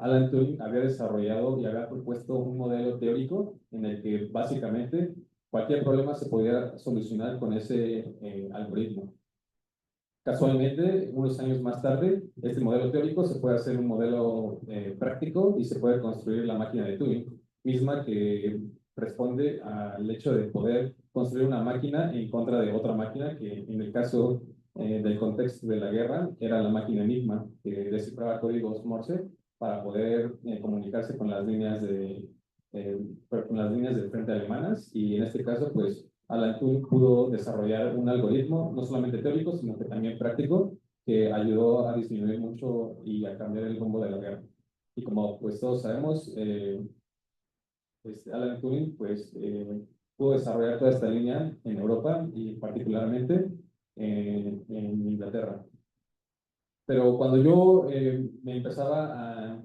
Alan Turing había desarrollado y había propuesto un modelo teórico en el que básicamente cualquier problema se podía solucionar con ese algoritmo. Casualmente, unos años más tarde, este modelo teórico se puede hacer un modelo práctico y se puede construir la máquina de Turing, misma que responde al hecho de poder construir una máquina en contra de otra máquina, que en el caso del contexto de la guerra era la máquina Enigma, que descifraba códigos Morse para poder comunicarse con las eh, con las líneas de frente alemanas, y en este caso, pues, Alan Turing pudo desarrollar un algoritmo, no solamente teórico, sino que también práctico, que ayudó a disminuir mucho y a cambiar el rumbo de la guerra. Y como pues todos sabemos, Alan Turing pues, pudo desarrollar toda esta línea en Europa y particularmente en Inglaterra. Pero cuando yo me empezaba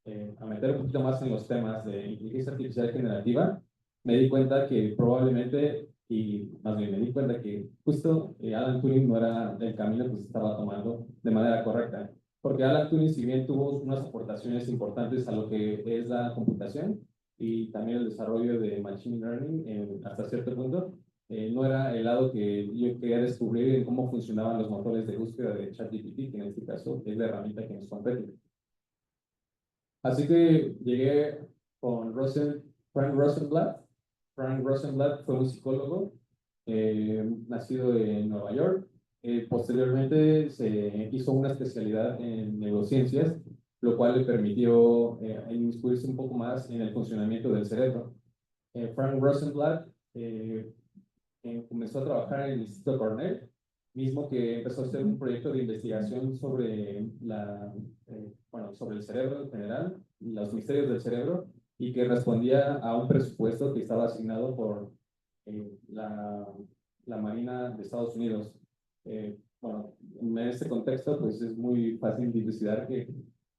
a meter un poquito más en los temas de inteligencia artificial generativa, me di cuenta que probablemente, y más bien me di cuenta que justo Alan Turing no era el camino que se estaba tomando de manera correcta. Porque Alan Turing, si bien tuvo unas aportaciones importantes a lo que es la computación y también el desarrollo de Machine Learning hasta cierto punto, no era el lado que yo quería descubrir en cómo funcionaban los motores de búsqueda de ChatGPT, que en este caso es la herramienta que nos compete. Así que llegué con Frank Rosenblatt. Frank Rosenblatt fue un psicólogo nacido en Nueva York. Posteriormente se hizo una especialidad en neurociencias, lo cual le permitió inmiscuirse un poco más en el funcionamiento del cerebro. Frank Rosenblatt comenzó a trabajar en el Instituto Cornell, mismo que empezó a hacer un proyecto de investigación sobre sobre el cerebro en general, los misterios del cerebro, y que respondía a un presupuesto que estaba asignado por la Marina de Estados Unidos. En este contexto, pues es muy fácil dilucidar que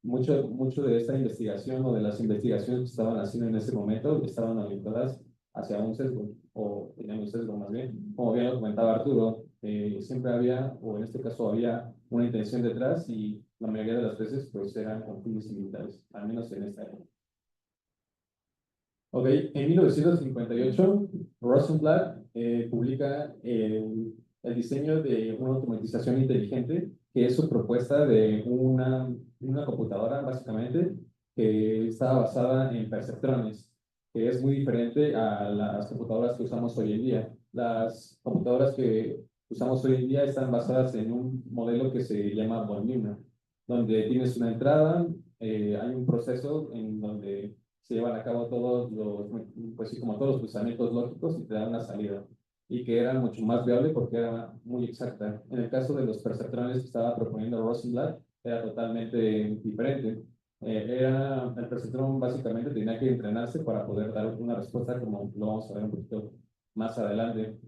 mucho de esta investigación o de las investigaciones que estaban haciendo en ese momento estaban orientadas hacia un sesgo, o tenían un sesgo más bien. Como bien lo comentaba Arturo, siempre había, o en este caso había, una intención detrás, y la mayoría de las veces pues eran con fines militares, al menos en esta época. Ok, en 1958, Rosenblatt publica el diseño de una automatización inteligente, que es su propuesta de una computadora, básicamente, que está basada en perceptrones, que es muy diferente a las computadoras que usamos hoy en día. Las computadoras que usamos hoy en día están basadas en un modelo que se llama von Neumann, donde tienes una entrada, hay un proceso en donde se llevan a cabo pues sí, como todos los procesamientos lógicos, y te dan una salida, y que era mucho más viable porque era muy exacta. En el caso de los perceptrones que estaba proponiendo Rosenblatt, era totalmente diferente. El perceptrón básicamente tenía que entrenarse para poder dar una respuesta, como lo vamos a ver un poquito más adelante.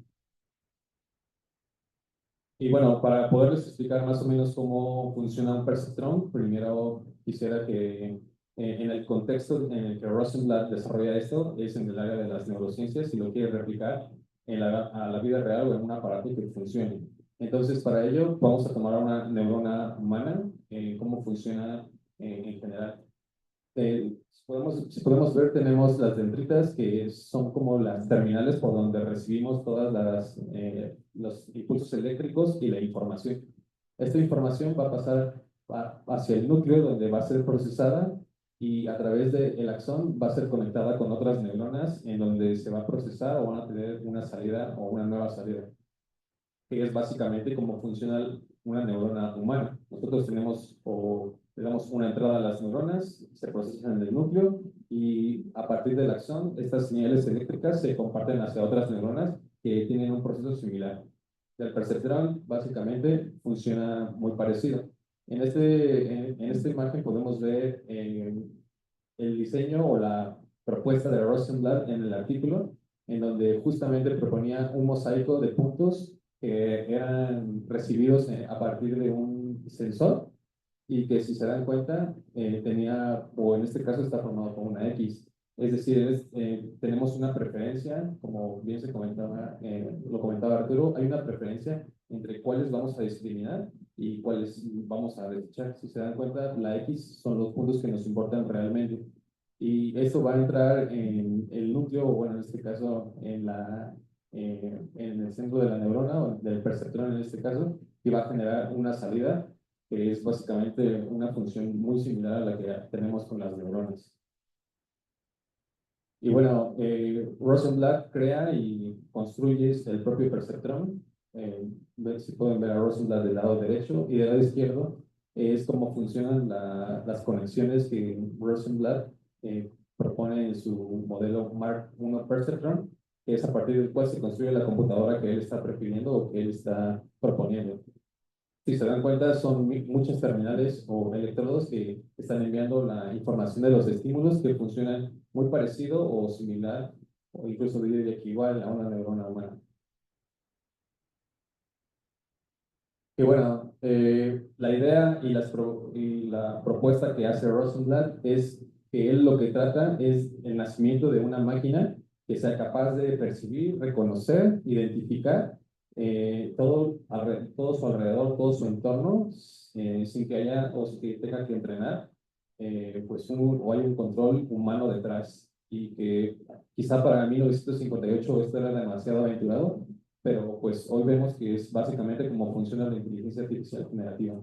Y bueno, para poderles explicar más o menos cómo funciona un perceptrón, primero quisiera que en el contexto en el que Rosenblatt desarrolla esto es en el área de las neurociencias y lo quiere replicar a la vida real o en un aparato que funcione. Entonces, para ello vamos a tomar una neurona humana, cómo funciona en general. Si podemos ver, tenemos las dendritas, que son como las terminales por donde recibimos todas los impulsos eléctricos y la información. Esta información va a pasar hacia el núcleo, donde va a ser procesada y a través del axón va a ser conectada con otras neuronas en donde se va a procesar o van a tener una salida o una nueva salida, que es básicamente cómo funciona una neurona humana. Nosotros tenemos o le damos una entrada a las neuronas, se procesan en el núcleo y a partir del axón, estas señales eléctricas se comparten hacia otras neuronas que tienen un proceso similar. El perceptrón básicamente funciona muy parecido. En esta imagen podemos ver el diseño o la propuesta de Rosenblatt en el artículo, en donde justamente proponía un mosaico de puntos que eran recibidos a partir de un sensor y que si se dan cuenta tenía, o en este caso está formado por una X. Es decir, tenemos una preferencia, como bien se comentaba, lo comentaba Arturo, hay una preferencia entre cuáles vamos a discriminar y cuáles vamos a desechar. Si se dan cuenta, la X son los puntos que nos importan realmente. Y esto va a entrar en el núcleo, o bueno, en este caso, en el centro de la neurona, o del perceptrón en este caso, y va a generar una salida que es básicamente una función muy similar a la que tenemos con las neuronas. Y bueno, Rosenblatt crea y construye el propio perceptrón. Si pueden ver a Rosenblatt del lado derecho y del lado izquierdo es cómo funcionan las conexiones que Rosenblatt propone en su modelo Mark I Perceptron, que es a partir del cual se construye la computadora que él está prefiriendo o que él está proponiendo. Si se dan cuenta, son muchas terminales o electrodos que están enviando la información de los estímulos que funcionan muy parecido o similar, o incluso diría que igual a una neurona humana. Y bueno, la idea y la propuesta que hace Rosenblatt es que él lo que trata es el nacimiento de una máquina que sea capaz de percibir, reconocer, identificar todo su alrededor, todo su entorno, sin que haya o sin que tenga que entrenar, pues o hay un control humano detrás. Y que quizá para 1958 esto era demasiado aventurado, pero pues hoy vemos que es básicamente cómo funciona la inteligencia artificial generativa.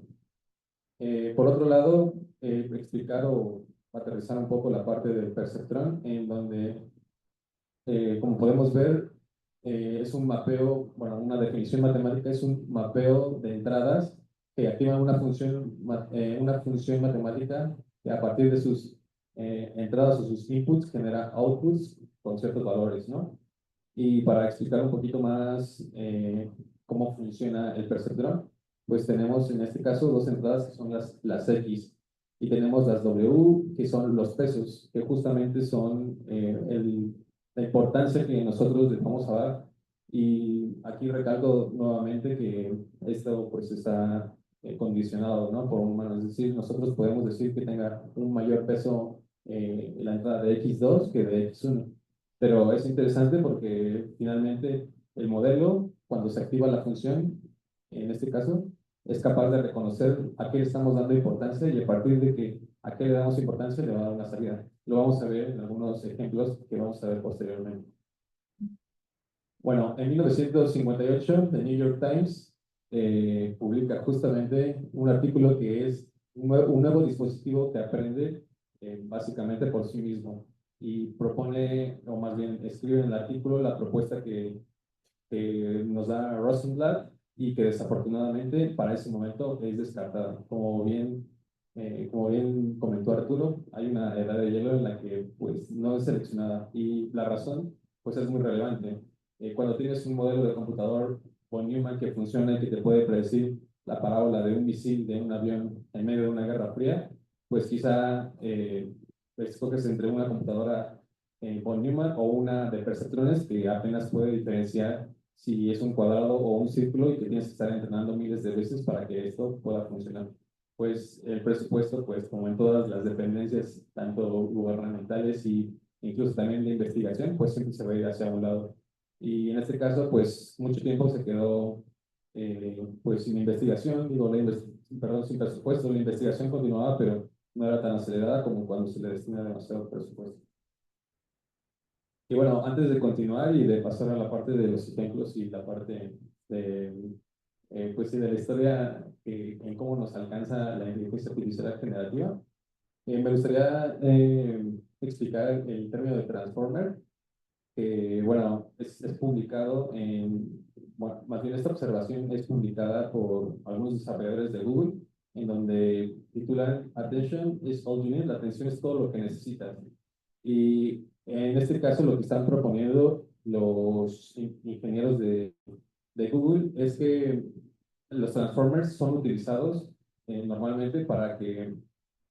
Por otro lado, explicar o aterrizar un poco la parte del perceptrón, en donde, como podemos ver, es un mapeo, bueno, una definición matemática es un mapeo de entradas que activan una función matemática que a partir de sus entradas o sus inputs genera outputs con ciertos valores, ¿no? Y para explicar un poquito más cómo funciona el perceptrón, pues tenemos en este caso dos entradas que son las X y tenemos las W, que son los pesos, que justamente son la importancia que nosotros le vamos a dar. Y aquí recalco nuevamente que esto pues está condicionado, ¿no? Por un humano, es decir, nosotros podemos decir que tenga un mayor peso la entrada de X2 que de X1. Pero es interesante porque finalmente el modelo, cuando se activa la función, en este caso, es capaz de reconocer a qué le estamos dando importancia y a partir de que a qué le damos importancia le va a dar una salida. Lo vamos a ver en algunos ejemplos que vamos a ver posteriormente. Bueno, en 1958, The New York Times publica justamente un artículo que es un nuevo dispositivo que aprende básicamente por sí mismo y propone, o más bien escribe en el artículo la propuesta que nos da Rosenblatt y que desafortunadamente para ese momento es descartada. Como bien comentó Arturo, hay una edad de hielo en la que pues no es seleccionada y la razón pues es muy relevante. Cuando tienes un modelo de computador von Neumann que funciona y que te puede predecir la parábola de un misil, de un avión en medio de una guerra fría, pues quizá escoges entre una computadora von Neumann o una de perceptrones que apenas puede diferenciar si es un cuadrado o un círculo y que tienes que estar entrenando miles de veces para que esto pueda funcionar. Pues el presupuesto, pues como en todas las dependencias, tanto gubernamentales y incluso también de investigación, pues siempre se va a ir hacia un lado. Y en este caso, pues mucho tiempo se quedó pues sin investigación, digo, perdón, sin presupuesto, la investigación continuaba, pero no era tan acelerada como cuando se le destina demasiado presupuesto. Y bueno, antes de continuar y de pasar a la parte de los ejemplos y la parte de, pues, sí, de la historia en cómo nos alcanza la inteligencia artificial generativa, Me gustaría explicar el término de transformer, que, bueno, es publicado bueno, más bien esta observación es publicada por algunos desarrolladores de Google, en donde titulan Attention is all you need, la atención es todo lo que necesitas. Y en este caso lo que están proponiendo los ingenieros de Google es que los transformers son utilizados normalmente para que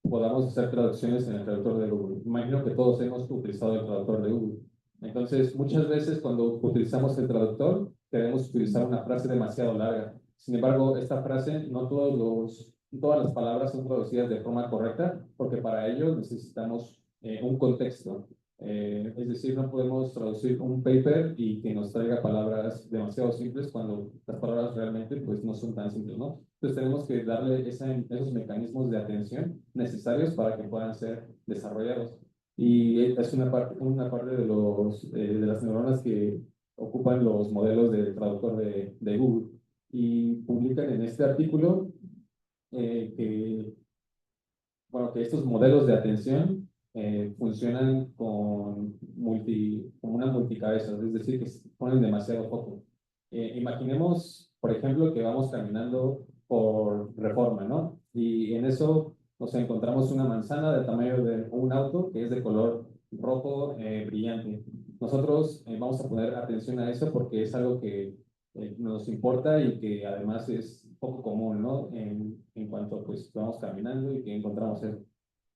podamos hacer traducciones en el traductor de Google. Imagino que todos hemos utilizado el traductor de Google. Entonces, muchas veces cuando utilizamos el traductor, queremos utilizar una frase demasiado larga. Sin embargo, esta frase, no todas las palabras son traducidas de forma correcta, porque para ello necesitamos un contexto. Es decir, no podemos traducir un paper y que nos traiga palabras demasiado simples cuando las palabras realmente pues, no son tan simples, ¿no? Entonces tenemos que darle esos mecanismos de atención necesarios para que puedan ser desarrollados. Y es una parte de las neuronas que ocupan los modelos de traductor de Google. Y publican en este artículo que bueno, que estos modelos de atención funcionan con una multicabezas, es decir, que ponen demasiado foco. Imaginemos, por ejemplo, que vamos caminando por Reforma, ¿no? Y en eso nos encontramos una manzana del tamaño de un auto que es de color rojo brillante. Nosotros vamos a poner atención a eso porque es algo que nos importa y que además es poco común, ¿no? En cuanto pues vamos caminando y que encontramos eso.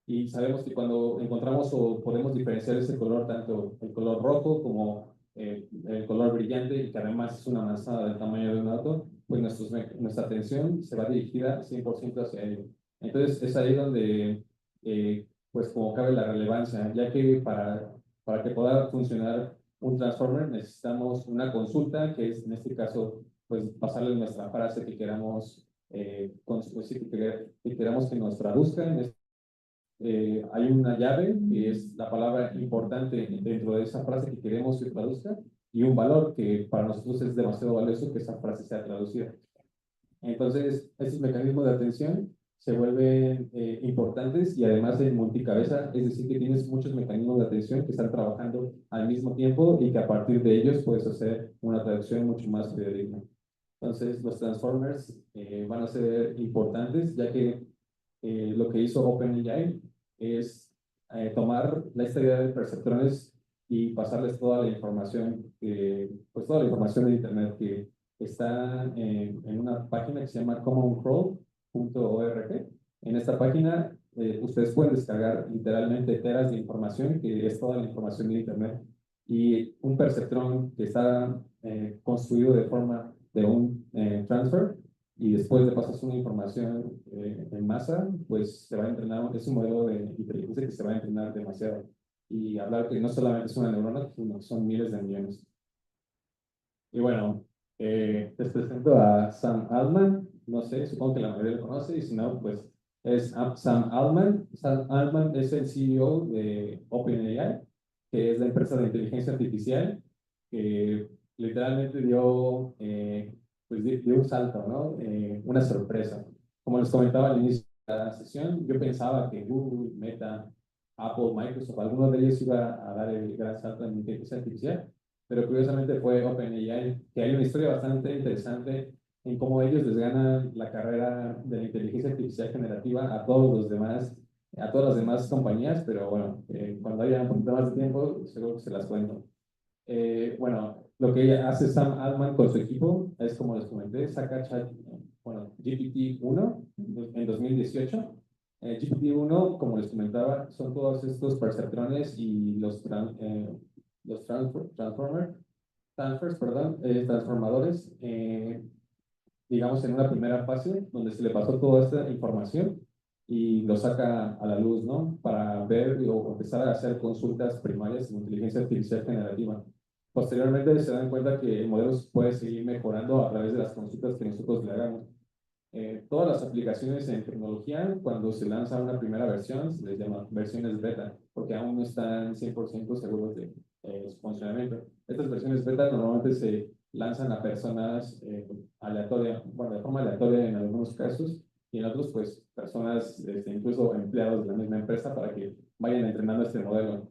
Y sabemos que cuando encontramos o podemos diferenciar ese color, tanto el color rojo como el color brillante, y que además es una manzana del tamaño de un auto, pues nuestra atención se va dirigida 100% hacia ello. Entonces es ahí donde, pues como cabe la relevancia, ya que para que pueda funcionar un transformer necesitamos una consulta, que es en este caso, pues pasarle nuestra frase que queramos, pues, sí, que queramos que nos traduzca. Hay una llave que es la palabra importante dentro de esa frase que queremos que traduzca y un valor que para nosotros es demasiado valioso que esa frase sea traducida. Entonces, estos mecanismos de atención se vuelven importantes y además en multicabeza, es decir, que tienes muchos mecanismos de atención que están trabajando al mismo tiempo y que a partir de ellos puedes hacer una traducción mucho más fidedigna. Entonces, los transformers van a ser importantes, ya que lo que hizo OpenAI es tomar esta idea de perceptrones y pasarles toda la información, pues toda la información de Internet que está en una página que se llama commoncrawl.org. En esta página ustedes pueden descargar literalmente teras de información, que es toda la información de Internet. Y un perceptrón que está construido de forma de un transfer, y después le pasas una información en masa, pues se va a entrenar, es un modelo de inteligencia que se va a entrenar demasiado. Y hablar que no solamente es una neurona, sino que son miles de millones. Y bueno, les presento a Sam Altman. No sé, supongo que la mayoría lo conoce, y si no, pues es Sam Altman. Sam Altman es el CEO de OpenAI, que es la empresa de inteligencia artificial que literalmente dio un salto, ¿no? Una sorpresa. Como les comentaba al inicio de la sesión, yo pensaba que Google, Meta, Apple, Microsoft, alguno de ellos iba a dar el gran salto en inteligencia artificial, pero curiosamente fue OpenAI, que hay una historia bastante interesante en cómo ellos les ganan la carrera de la inteligencia artificial generativa a todas las demás compañías, pero bueno, cuando haya un poquito más de tiempo, seguro que se las cuento. Bueno, lo que hace Sam Altman con su equipo es, como les comenté, saca GPT-1 en 2018. GPT-1, como les comentaba, son todos estos perceptrones y transformadores, digamos, en una primera fase donde se le pasó toda esta información y lo saca a la luz, ¿no? Para ver o empezar a hacer consultas primarias en inteligencia artificial generativa. Posteriormente se dan cuenta que el modelo puede seguir mejorando a través de las consultas que nosotros le hagamos. Todas las aplicaciones en tecnología, cuando se lanza una primera versión, se les llama versiones beta, porque aún no están 100% seguros de su funcionamiento. Estas versiones beta normalmente se lanzan a personas de forma aleatoria en algunos casos, y en otros, pues, personas, incluso empleados de la misma empresa para que vayan entrenando este modelo.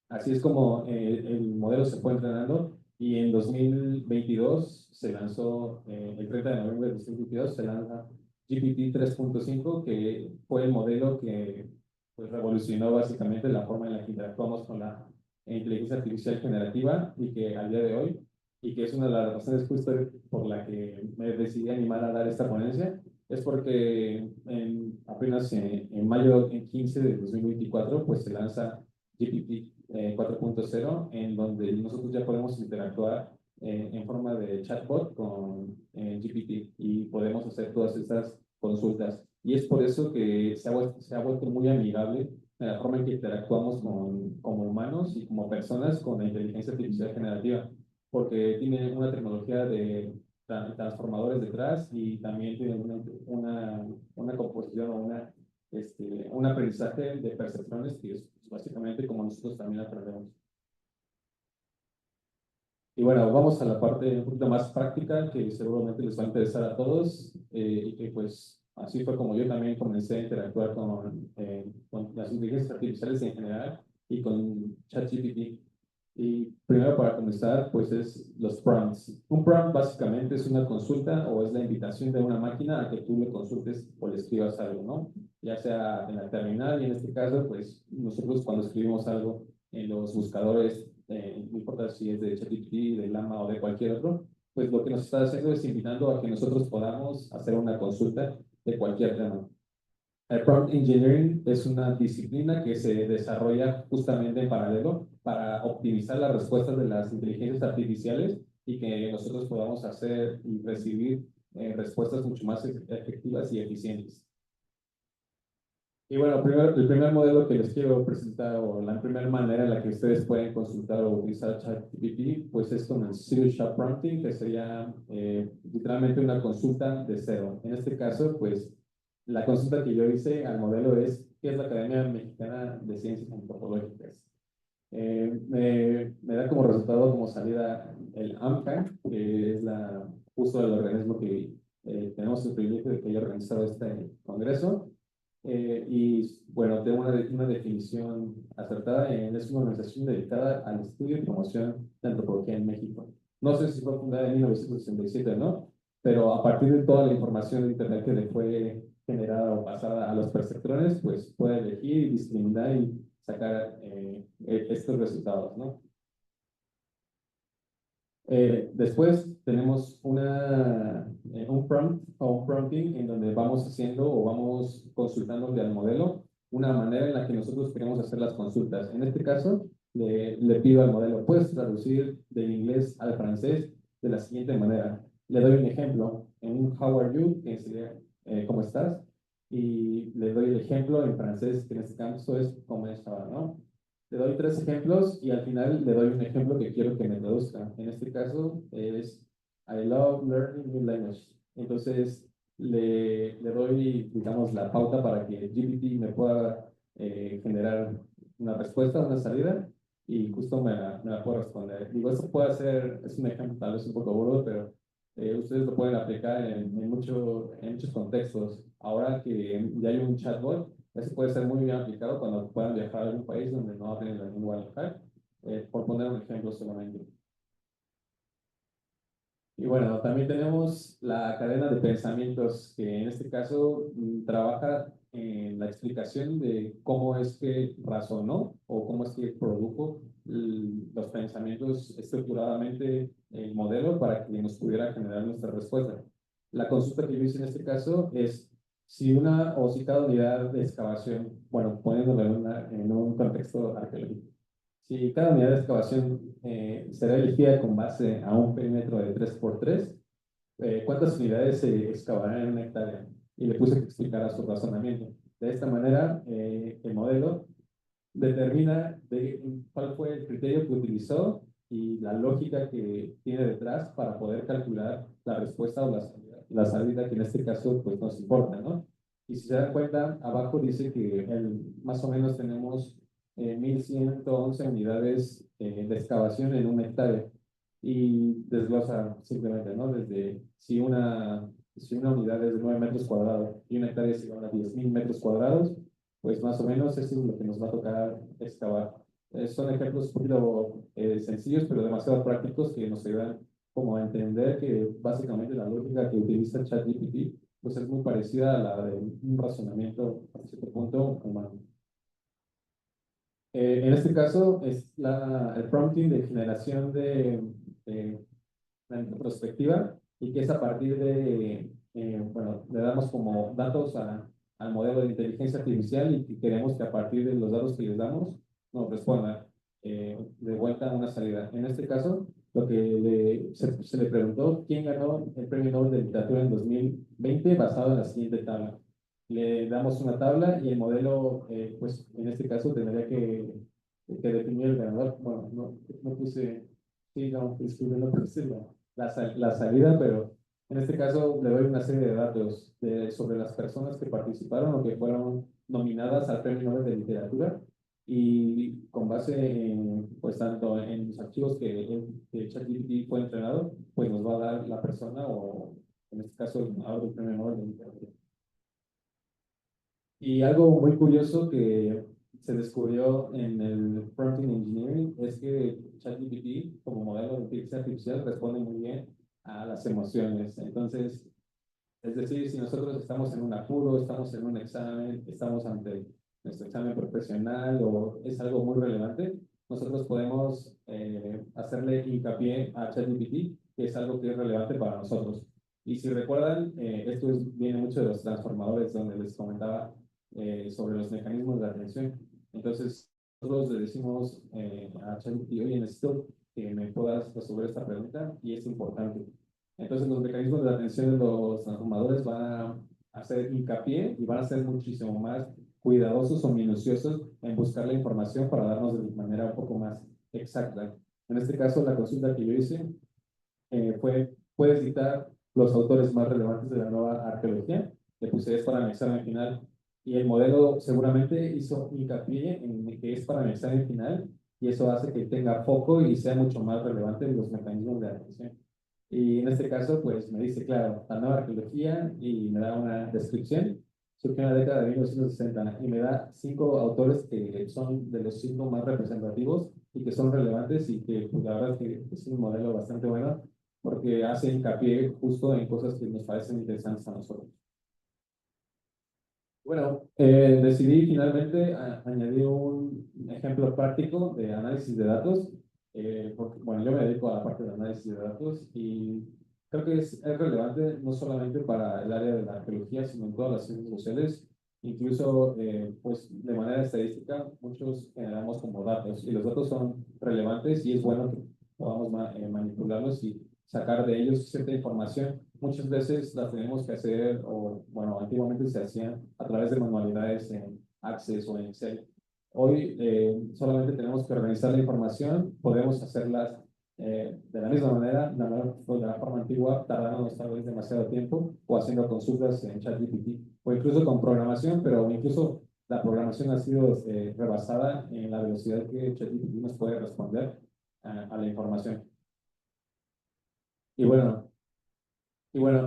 Así es como el modelo se fue entrenando y en 2022 se lanzó, el 30 de noviembre de 2022 se lanza GPT 3.5, que fue el modelo que pues, revolucionó básicamente la forma en la que interactuamos con la inteligencia artificial generativa y que al día de hoy, y que es una de las razones justo por la que me decidí animar a dar esta ponencia, es porque apenas en mayo 15 de 2024 pues se lanza GPT 4.0, en donde nosotros ya podemos interactuar en forma de chatbot con GPT y podemos hacer todas estas consultas. Y es por eso que se ha vuelto muy amigable la forma en que interactuamos como humanos y como personas con la inteligencia artificial generativa, porque tiene una tecnología de transformadores detrás y también tiene una composición o un aprendizaje de percepciones que es básicamente como nosotros también aprendemos. Y bueno, vamos a la parte un poquito más práctica que seguramente les va a interesar a todos y que pues así fue como yo también comencé a interactuar con las inteligencias artificiales en general y con ChatGPT. Y primero para comenzar, pues es los prompts. Un prompt básicamente es una consulta o es la invitación de una máquina a que tú le consultes o le escribas algo, ¿no? Ya sea en la terminal y en este caso, pues nosotros cuando escribimos algo en los buscadores, no importa si es de ChatGPT, de Llama o de cualquier otro, pues lo que nos está haciendo es invitando a que nosotros podamos hacer una consulta de cualquier tema. El prompt engineering es una disciplina que se desarrolla justamente en paralelo para optimizar las respuestas de las inteligencias artificiales y que nosotros podamos hacer y recibir respuestas mucho más efectivas y eficientes. Y bueno, primero, el primer modelo que les quiero presentar o la primera manera en la que ustedes pueden consultar o utilizar ChatGPT, pues es con el Zero Shot Prompting, que sería literalmente una consulta de cero. En este caso, pues la consulta que yo hice al modelo es, ¿qué es la Academia Mexicana de Ciencias Antropológicas? Me da como resultado, como salida, el AMCA, que es justo el organismo que tenemos el privilegio de que haya organizado este congreso. Y bueno, tengo una definición acertada. Es una organización dedicada al estudio y promoción de antropología en México. No sé si fue fundada en 1967 o no, pero a partir de toda la información de Internet que le fue generada o pasada a los perceptrones, pues puede elegir, discriminar y sacar estos resultados, ¿no? Después tenemos un prompt o un prompting en donde vamos haciendo o vamos consultando al modelo una manera en la que nosotros queremos hacer las consultas. En este caso, le pido al modelo, puedes traducir del inglés al francés de la siguiente manera. Le doy un ejemplo, en un how are you, que sería ¿cómo estás? Y le doy el ejemplo en francés, que en este caso es ¿cómo estás? ¿No? Le doy tres ejemplos y al final le doy un ejemplo que quiero que me traduzca. En este caso es I love learning new language. Entonces le doy, digamos, la pauta para que GPT me pueda generar una respuesta, una salida y justo me la pueda responder. Digo, esto puede ser, es un ejemplo tal vez un poco burdo, pero ustedes lo pueden aplicar en muchos contextos. Ahora que ya hay un chatbot, eso puede ser muy bien aplicado cuando puedan viajar a algún país donde no hablen la lengua local, por poner un ejemplo solamente. Y bueno, también tenemos la cadena de pensamientos, que en este caso trabaja en la explicación de cómo es que razonó o cómo es que produjo los pensamientos estructuradamente el modelo para que nos pudiera generar nuestra respuesta. La consulta que yo hice en este caso es si una o si cada unidad de excavación, bueno, poniéndolo en un contexto arqueológico, si cada unidad de excavación será elegida con base a un perímetro de 3 por 3, ¿cuántas unidades se excavarán en una hectárea? Y le puse que explicara su razonamiento. De esta manera, el modelo determina cuál fue el criterio que utilizó y la lógica que tiene detrás para poder calcular la respuesta o la salida que en este caso pues nos importa, ¿no? Y si se dan cuenta, abajo dice que más o menos tenemos 1.111 unidades de excavación en una hectárea y desglosa simplemente, ¿no? Desde si una si una unidad es de 9 metros cuadrados y una hectárea es igual a 10,000 metros cuadrados, pues más o menos eso es lo que nos va a tocar excavar. Son ejemplos un poquito sencillos, pero demasiado prácticos que nos ayudan como a entender que básicamente la lógica que utiliza ChatGPT pues es muy parecida a la de un razonamiento a cierto punto humano. En este caso es el prompting de generación de la perspectiva y que es a partir de, bueno, le damos como datos al modelo de inteligencia artificial y que queremos que a partir de los datos que les damos nos responda de vuelta a una salida. En este caso, lo que se le preguntó quién ganó el Premio Nobel de Literatura en 2020 basado en la siguiente tabla. Le damos una tabla y el modelo, pues en este caso tendría que definir el ganador. Bueno, no puse, sí, no, disculpe, no puse la salida, pero en este caso le doy una serie de datos sobre las personas que participaron o que fueron nominadas al Premio Nobel de Literatura y con base en, pues tanto en los archivos que ChatGPT fue entrenado, pues nos va a dar la persona o en este caso el ganador del Premio Nobel de Literatura. Y algo muy curioso que se descubrió en el prompting engineering es que ChatGPT, como modelo de inteligencia artificial, responde muy bien a las emociones. Entonces, es decir, si nosotros estamos en un apuro, estamos en un examen, estamos ante nuestro examen profesional o es algo muy relevante, nosotros podemos hacerle hincapié a ChatGPT, que es algo que es relevante para nosotros. Y si recuerdan, viene mucho de los transformadores, donde les comentaba sobre los mecanismos de atención. Entonces, nosotros le decimos a ChatGPT, oye, necesito que me puedas resolver esta pregunta y es importante. Entonces, los mecanismos de atención de los transformadores van a hacer hincapié y van a ser muchísimo más cuidadosos o minuciosos en buscar la información para darnos de manera un poco más exacta. En este caso, la consulta que yo hice puedes citar los autores más relevantes de la nueva arqueología. Le puse es para anexar en final y el modelo seguramente hizo hincapié en que es para anexar en final y eso hace que tenga foco y sea mucho más relevante los mecanismos de atención. Y en este caso, pues me dice, claro, la nueva arqueología y me da una descripción. Surgió en la década de 1960 y me da 5 autores que son de los 5 más representativos y que son relevantes y que pues, la verdad es que es un modelo bastante bueno porque hace hincapié justo en cosas que nos parecen interesantes a nosotros. Bueno, decidí finalmente añadir un ejemplo práctico de análisis de datos, porque bueno, yo me dedico a la parte de análisis de datos y creo que es relevante no solamente para el área de la arqueología, sino en todas las ciencias sociales, incluso pues de manera estadística, muchos generamos como datos y los datos son relevantes y es bueno que podamos manipularlos y sacar de ellos cierta información. Muchas veces las tenemos que hacer, o bueno, antiguamente se hacían a través de manualidades en Access o en Excel. Hoy solamente tenemos que organizar la información, podemos hacerlas de la misma manera, de la forma antigua, tardándonos tal vez demasiado tiempo, o haciendo consultas en ChatGPT, o incluso con programación, pero incluso la programación ha sido rebasada en la velocidad que ChatGPT nos puede responder a la información. Y bueno,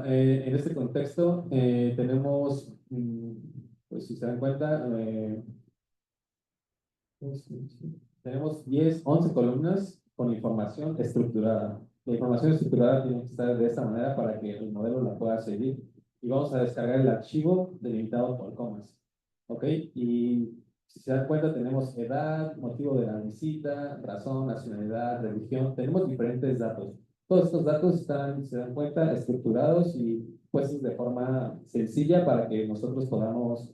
en este contexto tenemos, pues si se dan cuenta, tenemos 10, 11 columnas con información estructurada. La información estructurada tiene que estar de esta manera para que el modelo la pueda seguir. Y vamos a descargar el archivo delimitado por comas. ¿Ok? Y si se dan cuenta, tenemos edad, motivo de la visita, razón, nacionalidad, religión. Tenemos diferentes datos. Todos estos datos están, se dan cuenta, estructurados y puestos de forma sencilla para que nosotros podamos,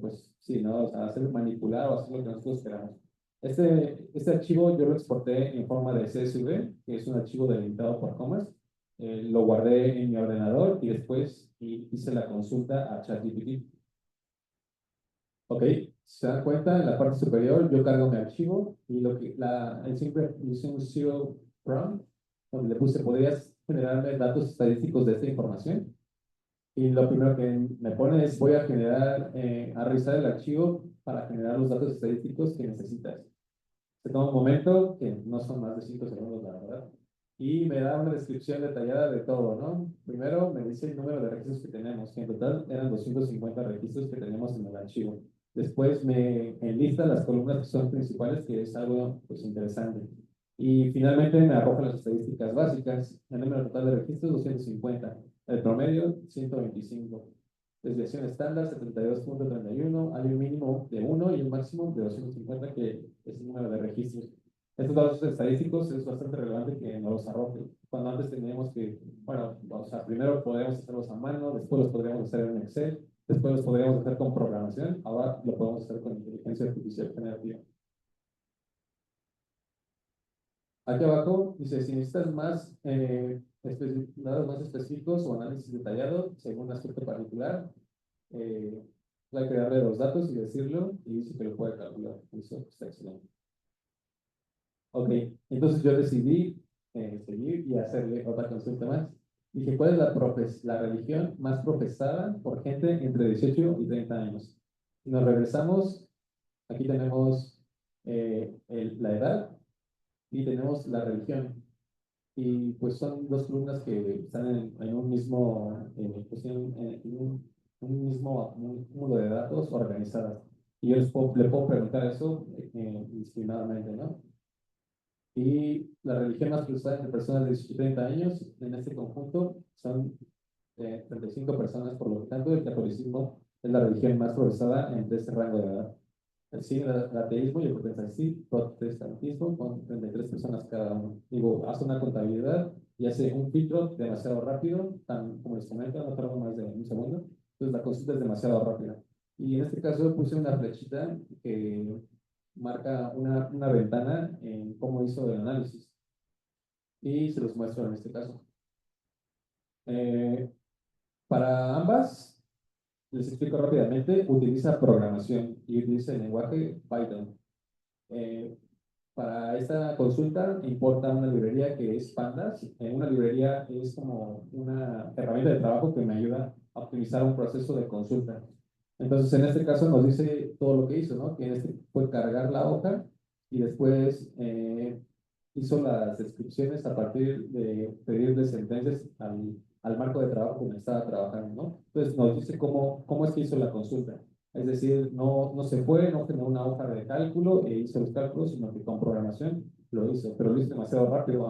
pues, sí, ¿no? O sea, hacer manipular o hacer lo que nosotros queramos. Este archivo yo lo exporté en forma de CSV, que es un archivo delimitado por comas. Lo guardé en mi ordenador y después hice la consulta a ChatGPT. Ok, se dan cuenta, en la parte superior yo cargo mi archivo y el simple hice un zero prompt, donde le puse, ¿podrías generarme datos estadísticos de esta información? Y lo primero que me pone es, voy a a revisar el archivo para generar los datos estadísticos que necesitas. Se toma un momento, que no son más de 5 segundos, la verdad. y me da una descripción detallada de todo, ¿no? Primero me dice el número de registros que tenemos, que en total eran 250 registros que tenemos en el archivo. Después me enlista las columnas que son principales, que es algo pues interesante. Y finalmente me arroja las estadísticas básicas. El número total de registros, 250. El promedio, 125. Desviación estándar, 72.31. Hay un mínimo de 1 y un máximo de 250, que es el número de registros. Estos datos estadísticos es bastante relevante que nos los arroje. Cuando antes teníamos que, bueno, o sea, primero podríamos hacerlos a mano, después los podríamos hacer en Excel, después los podríamos hacer con programación, ahora lo podemos hacer con inteligencia artificial generativa. Aquí abajo dice, si necesitas más datos más específicos o análisis detallado según aspecto particular, hay que darle los datos y decirlo, y dice que lo puede calcular. Eso está excelente. Ok, entonces yo decidí seguir y hacerle otra consulta más. Dije, ¿cuál es la religión más profesada por gente entre 18 y 30 años? Y nos regresamos, aquí tenemos la edad y tenemos la religión. Y pues son dos columnas que están en un mismo, pues un mismo cúmulo de datos organizadas. Y yo le puedo preguntar eso indiscriminadamente, ¿no? Y la religión más cruzada entre personas de 18 y 30 años en este conjunto son 35 personas, por lo tanto el catolicismo es la religión más profesada entre este rango de edad. Sigue el ateísmo y el protestantismo con 33 personas cada uno. Digo, hace una contabilidad y hace un filtro demasiado rápido, tan como les comento, no tarda más de un segundo. Entonces la consulta es demasiado rápida. Y en este caso puse una flechita que marca una ventana en cómo hizo el análisis. Y se los muestro en este caso. Eh, para ambas, les explico rápidamente, utiliza programación y utiliza el lenguaje Python. Eh, para esta consulta importa una librería que es Pandas. Una librería es como una herramienta de trabajo que me ayuda a optimizar un proceso de consulta. Entonces, en este caso nos dice todo lo que hizo, ¿no? Que en este fue cargar la hoja y después hizo las descripciones a partir de pedirle sentencias al marco de trabajo con el que estaba trabajando, ¿no? Entonces nos dice cómo es que hizo la consulta. Es decir, no se fue, no generó una hoja de cálculo e hizo los cálculos, sino que con programación lo hizo, pero lo hizo demasiado rápido.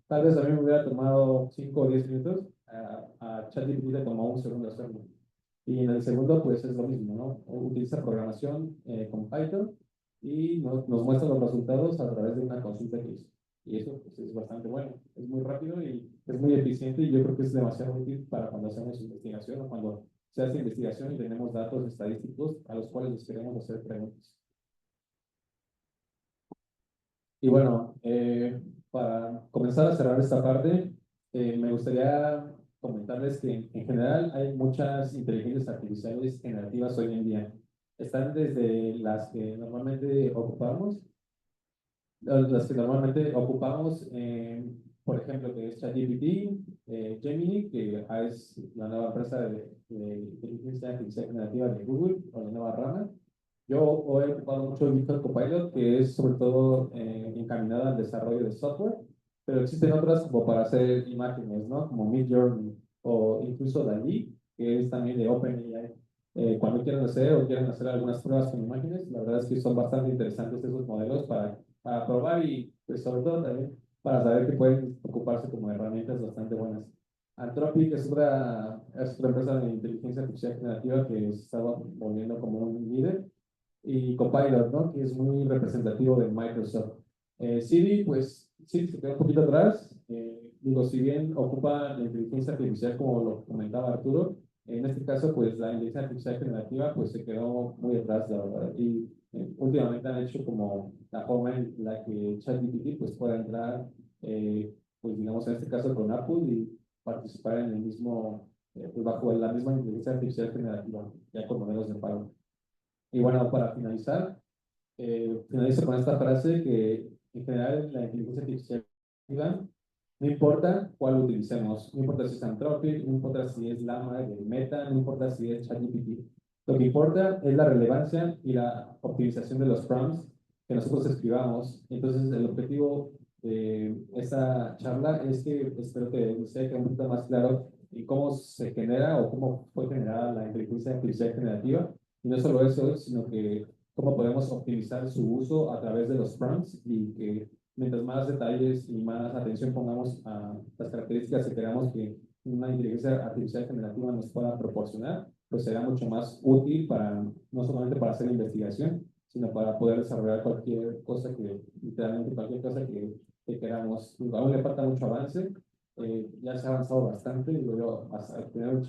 Tal vez a mí me hubiera tomado 5 o 10 minutos, a ChatGPT le tomó un segundo hacerlo. Y en el segundo, pues es lo mismo, ¿no? Utiliza programación con Python y nos muestra los resultados a través de una consulta que hizo. Y eso pues, es bastante bueno, es muy rápido y es muy eficiente y yo creo que es demasiado útil para cuando hacemos investigación o cuando se hace investigación y tenemos datos estadísticos a los cuales les queremos hacer preguntas. Y bueno, para comenzar a cerrar esta parte, me gustaría comentarles que en general hay muchas inteligencias artificiales generativas hoy en día. Están desde las que normalmente ocupamos, por ejemplo, que es ChatGPT, Gemini, que es la nueva empresa de inteligencia artificial generativa de Google, o la nueva rama. Yo he ocupado mucho el GitHub Copilot, que es sobre todo encaminada al desarrollo de software, pero existen otras como para hacer imágenes, ¿no? Como Midjourney o incluso DALL-E, que es también de OpenAI. Cuando quieran hacer o quieran hacer algunas pruebas con imágenes, la verdad es que son bastante interesantes esos modelos para probar y pues, sobre todo también para saber que pueden ocuparse como herramientas bastante buenas. Anthropic es otra empresa de inteligencia artificial generativa que se estaba volviendo como un líder y Copilot, ¿no? Que es muy representativo de Microsoft. Siri, pues Siri se quedó un poquito atrás. Digo, si bien ocupa la inteligencia artificial como lo comentaba Arturo, en este caso, pues la inteligencia artificial generativa pues se quedó muy atrás, la verdad. Y últimamente han hecho como la forma en la que ChatGPT pues pueda entrar, pues digamos en este caso con Apple y participar en el mismo, pues bajo la misma inteligencia artificial generativa, ya con modelos de pago. Y bueno, para finalizar, finalizo con esta frase que en general la inteligencia artificial no importa cuál utilicemos, no importa si es Anthropic, no importa si es Llama de Meta, no importa si es ChatGPT. Lo que importa es la relevancia y la optimización de los prompts que nosotros escribamos. Entonces, el objetivo de esta charla es que espero que usted quede un poquito más claro en cómo se genera o cómo fue generada la inteligencia artificial generativa. Y no solo eso, sino que cómo podemos optimizar su uso a través de los prompts y que mientras más detalles y más atención pongamos a las características que queramos que una inteligencia artificial generativa nos pueda proporcionar, pues será mucho más útil para, no solamente para hacer investigación, sino para poder desarrollar cualquier cosa que, literalmente cualquier cosa que queramos. Aún le falta mucho avance, ya se ha avanzado bastante, y luego hasta tener un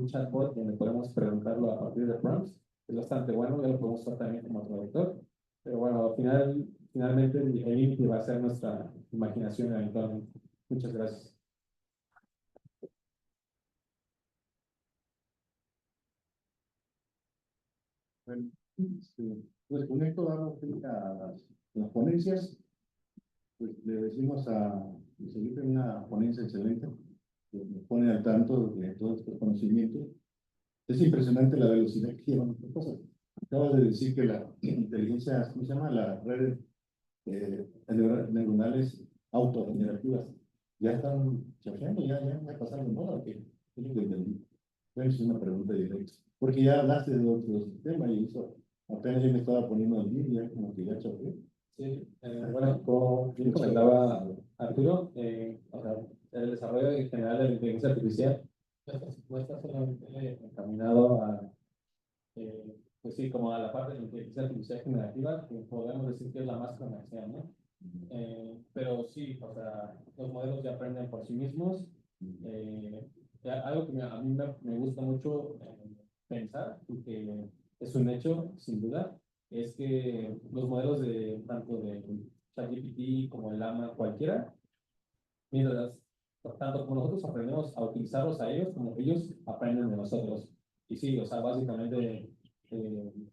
chatbot donde podemos preguntarlo a partir de prompts, es bastante bueno, ya lo podemos usar también como traductor, pero bueno, finalmente el límite va a ser nuestra imaginación eventualmente. Muchas gracias. Bueno, pues con esto damos fin a las ponencias. Pues le decimos a Felipe una ponencia excelente, que nos pone al tanto de todos estos conocimientos. Es impresionante la velocidad que llevan estas cosas. Acabas de decir que la inteligencia, ¿cómo se llama? Las redes neuronales autogenerativas ya están chateando, ya pasaron de moda, ¿o qué? Es lo que entendí. Bueno, es una pregunta directa. Porque ya hablaste de otro sistema y eso apenas yo me estaba poniendo al día, ya como que ya chateé. Sí, bueno, como bien comentaba Arturo, o sea, el desarrollo en general de la inteligencia artificial no está solamente encaminado a, pues sí, como a la parte de la inteligencia artificial generativa, que podemos decir que es la más comercial, ¿no? Pero sí, o sea, los modelos ya aprenden por sí mismos. Algo que a mí me gusta mucho pensar, y que es un hecho, sin duda, es que los modelos de tanto de ChatGPT como el Llama, cualquiera, mientras tanto como nosotros aprendemos a utilizarlos a ellos, como ellos aprenden de nosotros. Y sí, o sea, básicamente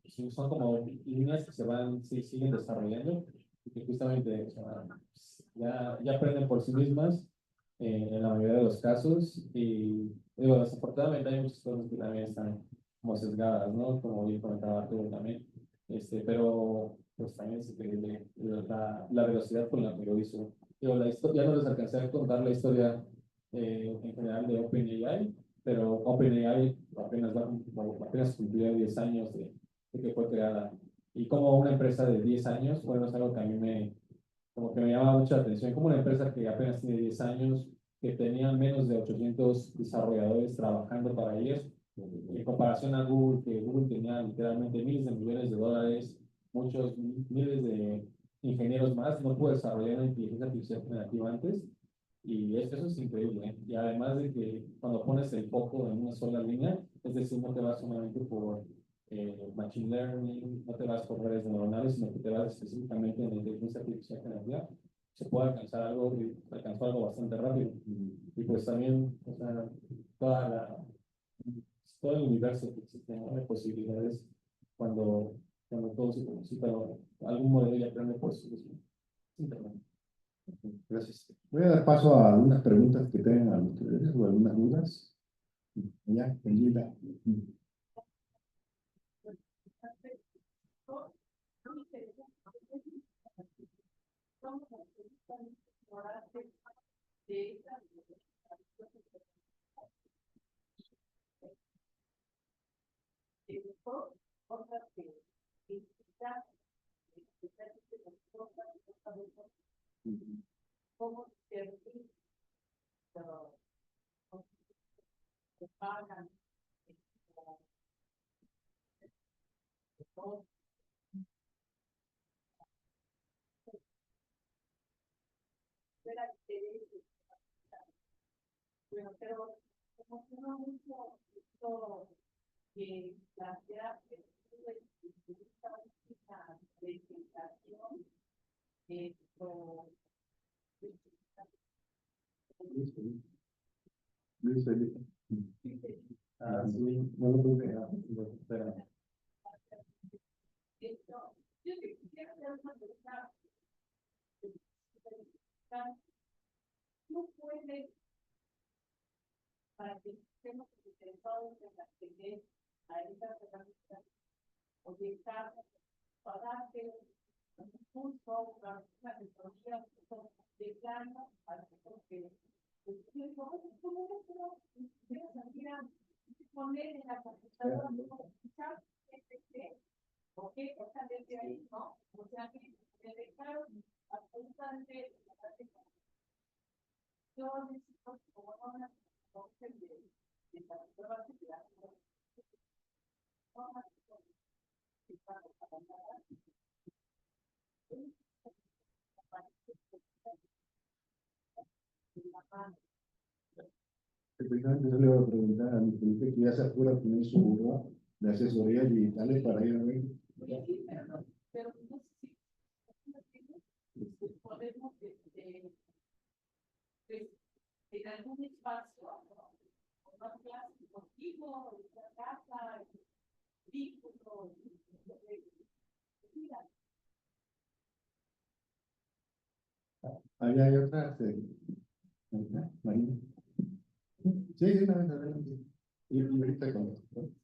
sí, son como líneas que se van, sí, siguen desarrollando y que justamente o sea, ya aprenden por sí mismas en la mayoría de los casos. Y digo, desafortunadamente hay muchas cosas que también están como sesgadas, ¿no? Como bien comentaba Arturo también. Pero pues también es increíble la velocidad con la que lo hizo. Digo, la historia, ya no les alcancé a contar la historia en general de OpenAI, pero OpenAI apenas cumplió 10 años de que fue creada. Y como una empresa de 10 años, bueno, es algo que a mí como que me llama mucho la atención, como una empresa que apenas tiene 10 años, que tenía menos de 800 desarrolladores trabajando para ellos, en comparación a Google, que Google tenía literalmente miles de millones de dólares, muchos miles de ingenieros más, no pudo desarrollar una inteligencia artificial generativa antes, y eso es increíble, ¿eh? Y además de que cuando pones el foco en una sola línea, es decir, no te vas solamente por machine learning, no te vas por redes neuronales, sino que te vas específicamente en la inteligencia artificial generativa, se puede alcanzar algo, y alcanzó algo bastante rápido. Y pues también, o sea, toda la, todo el universo que existe, ¿no? De posibilidades cuando todo se conecta, algún modelo ya aprende por sí mismo. Internet. Gracias. Voy a dar paso a algunas preguntas que tengan a ustedes o algunas dudas. Ya, Elida. Luis Felipe. Ah, sí, no lo tuve, pero de plano, porque ¿cómo poner en la computadora escuchar o qué cosa desde ahí, ¿no? O sea, que me dejaron absolutamente yo necesito como una de la prueba de la Precisamente yo le voy a preguntar a mi Felipe que ya se apura con eso, ¿no? De asesorías digitales para ir a ver. pero no sé si podemos en algún espacio, ¿no? Una clase contigo, una casa, vínculo, Allá hay otras, Marina. Sí, de una vez adelante. Y ahorita con ¿no?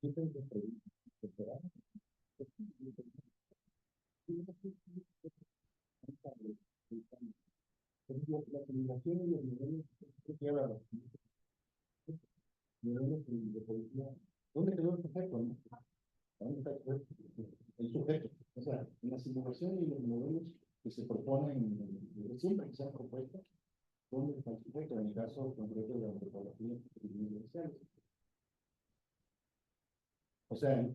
Yo tengo que preguntar, por ejemplo, la combinación de los modelos que lleva los modelos de policía, ¿dónde quedó el sujeto? ¿No? ¿Dónde está el sujeto? O sea, en la simulación y los modelos que se proponen, siempre que se han propuesto, ¿dónde está el sujeto? En el caso concreto de la antropología social. O sea,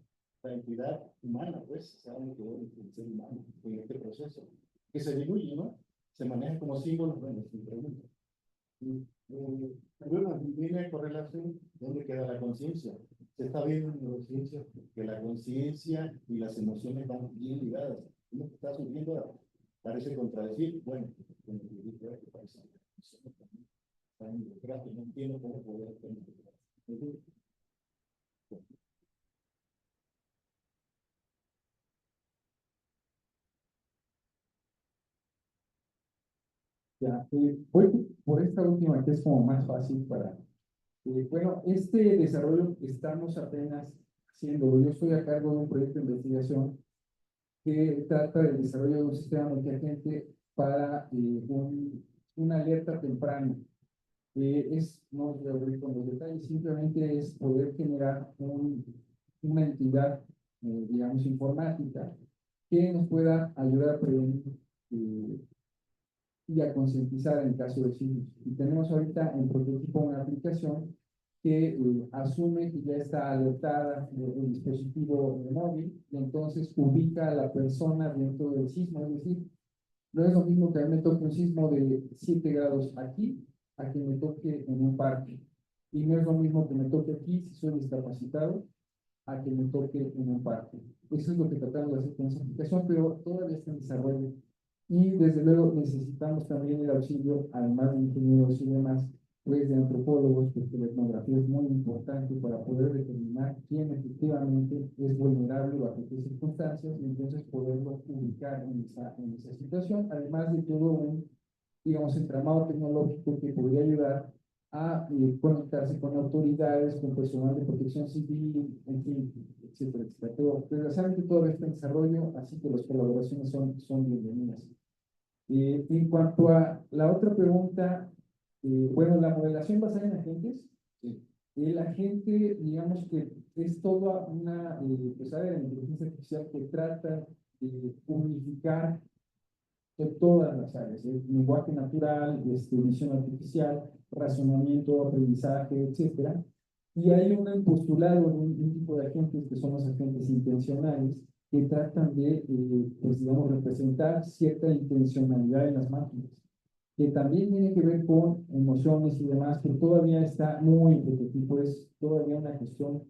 la entidad humana, pues, sabe que el ser humano en este proceso, que se diluye, ¿no? Se maneja como símbolos, bueno, sin pregunta. Bueno, viene correlación, ¿dónde queda la conciencia? Se está viendo en neurociencia que la conciencia y las emociones van bien ligadas. Uno que está subiendo parece contradecir, bueno, como que dice, parece está involucrado, no entiendo cómo poder tener. Ya, voy por esta última que es como más fácil para... bueno, este desarrollo estamos apenas haciendo. Yo estoy a cargo de un proyecto de investigación que trata del desarrollo de un sistema multiagente para una alerta temprana. No voy a abrir con los detalles, simplemente es poder generar una entidad, digamos, informática que nos pueda ayudar a prevenir eh, y a concientizar en caso de sismos. Y tenemos ahorita en prototipo una aplicación que asume que ya está alertada el dispositivo móvil y entonces ubica a la persona dentro del sismo. Es decir, no es lo mismo que a mí me toque un sismo de 7 grados aquí a que me toque en un parque. Y no es lo mismo que me toque aquí si soy discapacitado a que me toque en un parque. Eso es lo que tratamos de hacer con esa aplicación, pero todavía está en desarrollo. Y desde luego necesitamos también el auxilio, además de ingenieros y demás, pues de antropólogos, porque la etnografía es muy importante para poder determinar quién efectivamente es vulnerable bajo qué circunstancias y entonces poderlo ubicar en esa situación, además de todo un, digamos, entramado tecnológico que podría ayudar a conectarse con autoridades, con personal de protección civil, en fin, etcétera, etcétera. Pero desgraciadamente todo está en desarrollo, así que las colaboraciones son bienvenidas. En cuanto a la otra pregunta, bueno, la modelación basada en agentes, el agente, digamos que es toda una pues, área de inteligencia artificial que trata de unificar en todas las áreas, lenguaje natural, visión artificial, razonamiento, aprendizaje, etcétera. Y hay un postulado, un tipo de agentes que son los agentes intencionales, que tratan de, pues digamos, representar cierta intencionalidad en las máquinas, que también tiene que ver con emociones y demás, pero todavía está muy en prototipo, es todavía una cuestión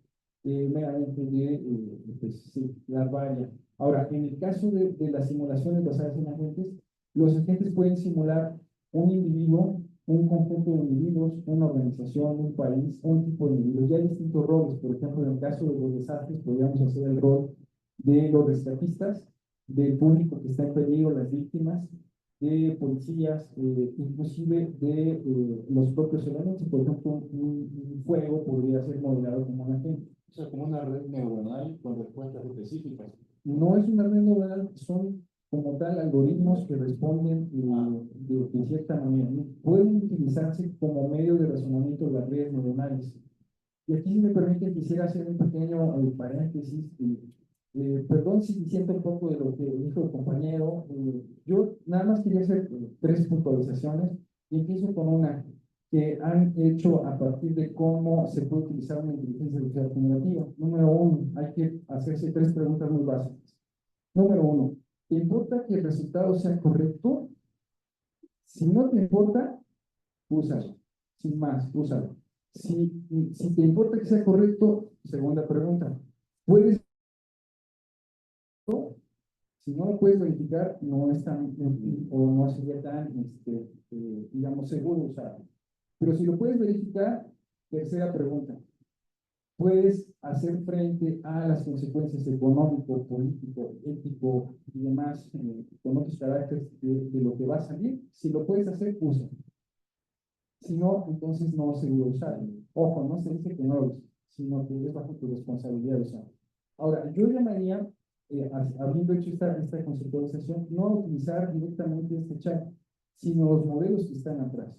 meramente de, pues, sí, larvaria. Ahora, en el caso de las simulaciones basadas en agentes, los agentes pueden simular un individuo, un conjunto de individuos, una organización, un país, un tipo de individuos. Ya hay distintos roles, por ejemplo, en el caso de los desastres, podríamos hacer el rol de los rescatistas, del público que está en peligro, las víctimas, de policías, inclusive de los propios elementos. Por ejemplo, un fuego podría ser modelado como un agente. O sea, como una red neuronal con respuestas específicas. No es una red neuronal, son como tal algoritmos que responden de cierta manera. Pueden utilizarse como medio de razonamiento de las redes neuronales. Y aquí, si me permiten, quisiera hacer un pequeño paréntesis. Perdón si siento un poco de lo que dijo el compañero. Yo nada más quería hacer 3 puntualizaciones y empiezo con una que han hecho a partir de cómo se puede utilizar una inteligencia artificial generativa. Número 1, hay que hacerse 3 preguntas muy básicas. Número 1, ¿te importa que el resultado sea correcto? Si no te importa, úsalo. Sin más, úsalo. Si te importa que sea correcto, segunda pregunta, ¿puedes? Si no lo puedes verificar, no es tan útil o no sería tan, digamos, seguro usarlo. Pero si lo puedes verificar, tercera pregunta, puedes hacer frente a las consecuencias económico, político, ético y demás, con otros caracteres de lo que va a salir. Si lo puedes hacer, usa. Si no, entonces no es seguro usarlo. Ojo, no se dice que no lo uses. sino que es bajo tu responsabilidad. O sea, ahora, yo llamaría, habiendo hecho esta conceptualización, no a utilizar directamente este chat, sino los modelos que están atrás.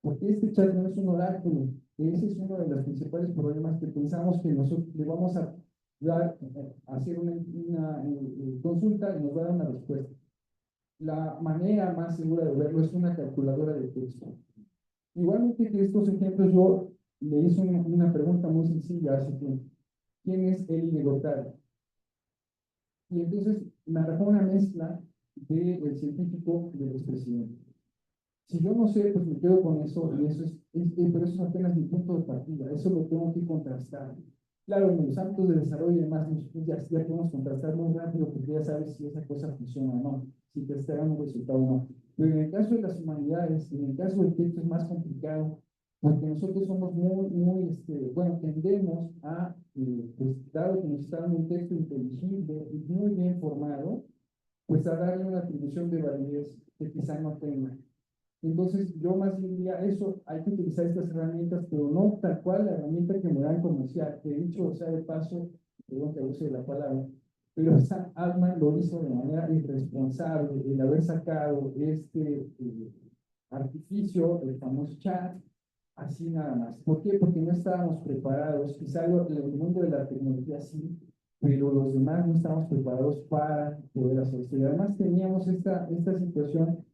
Porque este chat no es un oráculo. Ese es uno de los principales problemas que pensamos que nosotros le vamos a dar, hacer una consulta y nos va a dar una respuesta. La manera más segura de verlo es una calculadora de texto. Igualmente que estos ejemplos, yo le hice una pregunta muy sencilla hace tiempo. ¿Quién es Eli de Gotthard? Y entonces me arrojó una mezcla del científico y del expresidente. Si yo no sé, pues me quedo con eso, y eso pero eso es apenas mi punto de partida, eso lo tengo que contrastar. Claro, en los ámbitos de desarrollo y demás, ya podemos contrastar muy rápido, porque ya sabes si esa cosa funciona o no, si te está dando un resultado o no. Pero en el caso de las humanidades, en el caso del texto es más complicado, porque nosotros somos bueno, tendemos a, pues, dado que nos está dando un texto inteligible y muy bien formado, pues a darle una atribución de validez que quizá no tenga. Entonces, yo más bien diría eso, hay que utilizar estas herramientas, pero no tal cual la herramienta que me dan comercial, que dicho sea de paso, perdón que use la palabra, pero esa Altman lo hizo de manera irresponsable, el haber sacado artificio, el famoso chat, así nada más. ¿Por qué? Porque no estábamos preparados, quizá el mundo de la tecnología sí, pero los demás no estábamos preparados para poder hacer esto. Y además teníamos esta situación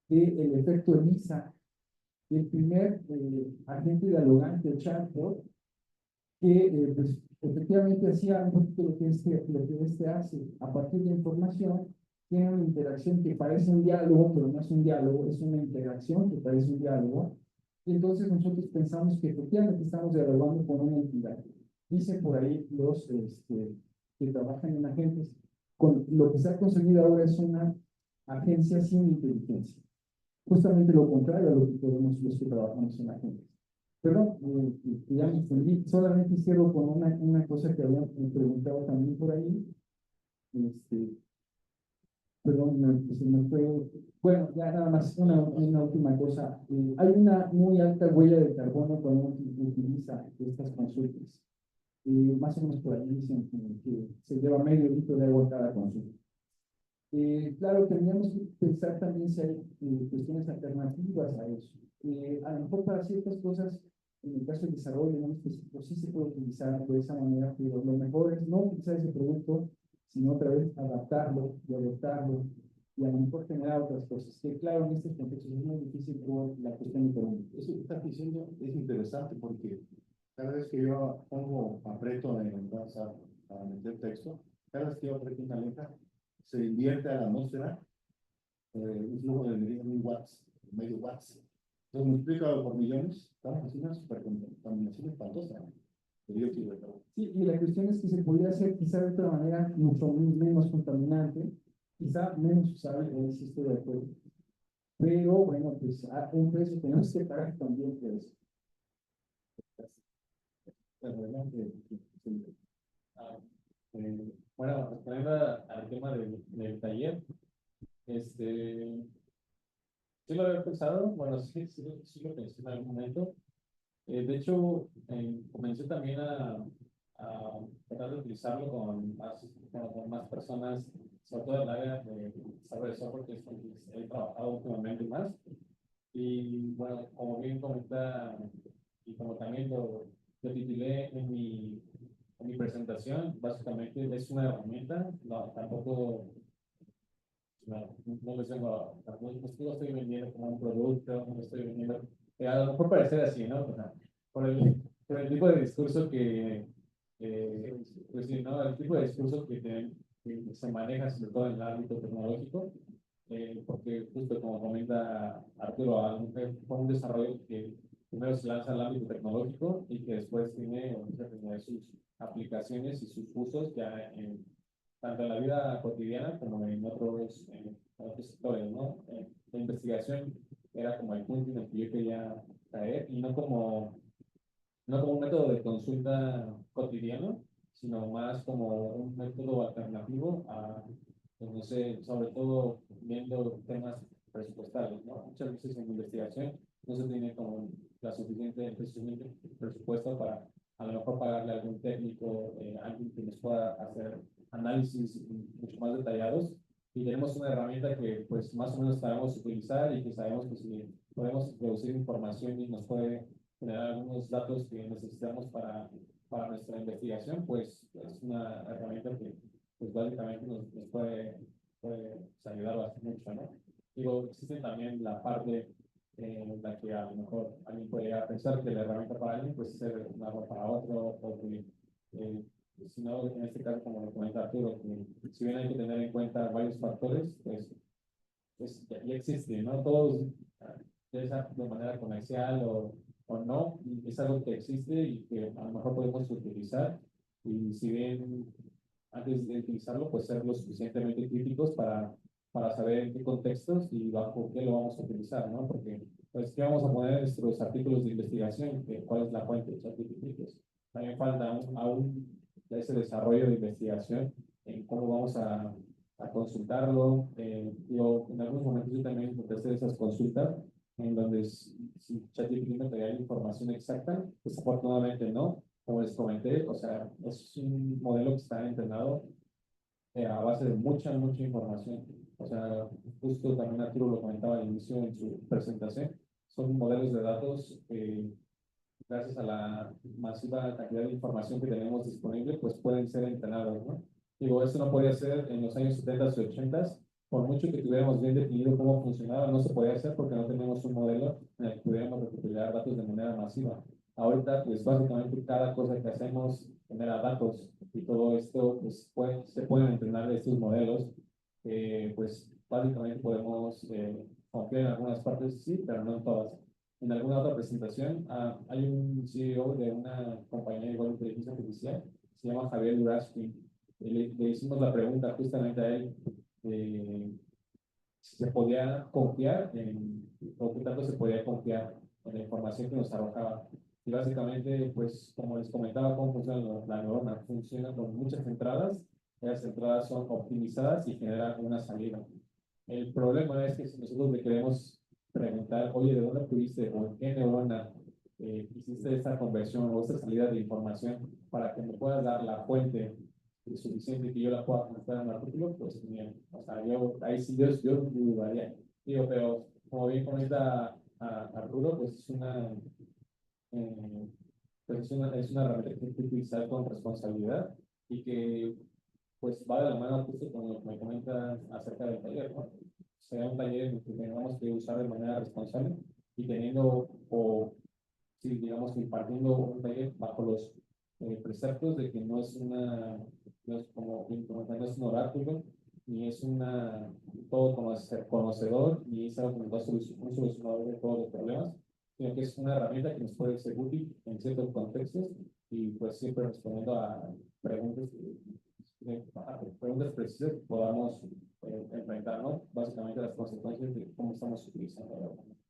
del efecto ELISA, el primer agente dialogante chatbot, que pues, efectivamente hacía un poquito lo que este hace. A partir de información, tiene una interacción que parece un diálogo, pero no es un diálogo, es una interacción que parece un diálogo. Y entonces nosotros pensamos que efectivamente estamos dialogando con una entidad. Dicen por ahí los que trabajan en agentes, con lo que se ha conseguido ahora es una agencia sin inteligencia. Justamente lo contrario a lo que podemos los que trabajamos en la gente. Pero ya me extendí, solamente cierro con una cosa que habían preguntado también por ahí. Perdón, se me fue. Bueno, ya nada más una última cosa. Hay una muy alta huella de carbono cuando uno utiliza estas consultas. Más o menos por ahí dicen que se lleva medio litro de agua cada consulta. Claro, tendríamos que pensar también si hay cuestiones alternativas a eso. A lo mejor para ciertas cosas, en el caso del desarrollo en específico, sí se puede utilizar de esa manera, pero lo mejor es no utilizar ese producto, sino otra vez adaptarlo y adoptarlo y a lo mejor generar otras cosas. Que claro, en este contexto es muy difícil por la cuestión económica. Eso que estás diciendo es interesante porque cada vez que yo pongo aprieto en WhatsApp para meter texto, cada vez que yo aprieto una letra, se invierte a la atmósfera un flujo de 1000 watts, medio watts. Entonces multiplicado por millones, estamos haciendo una supercontaminación espantosa de dióxido de carbono. Sí, y la cuestión es que se podría hacer quizá de otra manera mucho menos contaminante, quizá menos usable, si estoy de acuerdo. Pero bueno, pues a un precio tenemos que pagar también por eso. Bueno, respondiendo al tema del taller, sí lo había pensado, bueno, sí lo pensé en algún momento. De hecho, comencé también a tratar de utilizarlo con más personas, sobre todo en el área de desarrollo de software, que es con quien he trabajado últimamente más. Y bueno, como bien comenta, y como también lo titulé en mi presentación, básicamente es una herramienta, no, tampoco no les vengo no estoy vendiendo como un producto, no estoy vendiendo, a lo mejor parecer así, ¿no? O sea, por el tipo de discurso pues sí, ¿no? El tipo de discurso que se maneja sobre todo en el ámbito tecnológico, porque justo como comenta Arturo, fue un desarrollo que primero se lanza al ámbito tecnológico y que después tiene sus aplicaciones y sus usos ya tanto en la vida cotidiana como en otros sectores, ¿no? La investigación era como el punto en el que yo quería caer y no como un método de consulta cotidiano, sino más como un método alternativo a, pues no sé, sobre todo viendo temas presupuestales, ¿no? Muchas veces en investigación no se tiene como el suficiente presupuesto para a lo mejor pagarle a algún técnico, alguien que nos pueda hacer análisis mucho más detallados. Y tenemos una herramienta que pues más o menos sabemos utilizar y que sabemos que si podemos introducir información y nos puede generar algunos datos que necesitamos para nuestra investigación, pues es una herramienta que pues básicamente nos puede pues, ayudar bastante mucho, ¿no? Digo, existe también la parte en la que a lo mejor alguien podría pensar que la herramienta para alguien pues ser una para otro, o que si no, en este caso, como lo comenta Arturo, que si bien hay que tener en cuenta varios factores, pues ya existe, ¿no? Todos, ya sea de manera comercial o no, y es algo que existe y que a lo mejor podemos utilizar. Y si bien antes de utilizarlo, pues ser lo suficientemente críticos para saber en qué contextos y bajo qué lo vamos a utilizar, ¿no? Porque, pues, ¿qué vamos a poner en nuestros artículos de investigación? ¿Cuál es la fuente de esos artículos? También falta aún ese desarrollo de investigación en cómo vamos a consultarlo. En algunos momentos yo también intenté hacer esas consultas en donde si ChatGPT me traía la información exacta, desafortunadamente no, como les comenté, o sea, es un modelo que está entrenado a base de mucha información. O sea, justo también Arturo lo comentaba al inicio en su presentación, son modelos de datos que gracias a la masiva cantidad de información que tenemos disponible, pues pueden ser entrenados, ¿no? Digo, esto no podía ser en los años 70 y 80, por mucho que tuviéramos bien definido cómo funcionaba, no se podía hacer porque no teníamos un modelo en el que pudiéramos recopilar datos de manera masiva. Ahorita, pues básicamente cada cosa que hacemos genera datos y todo esto, pues se pueden entrenar estos modelos, pues básicamente podemos confiar en algunas partes, sí, pero no en todas. En alguna otra presentación, hay un CEO de una compañía igual de inteligencia artificial, se llama Javier Duraski. Le hicimos la pregunta justamente a él si se podía confiar o qué tanto se podía confiar en la información que nos arrojaba. Y básicamente, pues, como les comentaba, cómo funciona la neurona. Funciona con muchas entradas, las entradas son optimizadas y generan una salida. El problema es que si nosotros le queremos preguntar, oye, ¿de dónde tuviste o en qué neurona hiciste esta conversión o esta salida de información para que me puedas dar la fuente suficiente que yo la pueda conectar en un artículo? Pues bien, o sea, yo ahí sí yo dudaría. Digo, pero como bien comenta Arturo, pues eh, es una herramienta que hay que utilizar con responsabilidad y que pues va de la mano justo con lo que me comentas acerca del taller, ¿no? Sea un taller en el que tengamos que usar de manera responsable y teniendo, o si digamos que impartiendo un taller bajo los preceptos de que no es como no es un oráculo, ni es todo conocedor, ni es algo que nos va a un solucionador de todos los problemas, sino que es una herramienta que nos puede ser útil en ciertos contextos y pues siempre respondiendo a preguntas preguntas precisas que podamos enfrentarnos básicamente a las consecuencias de cómo estamos utilizando la herramienta.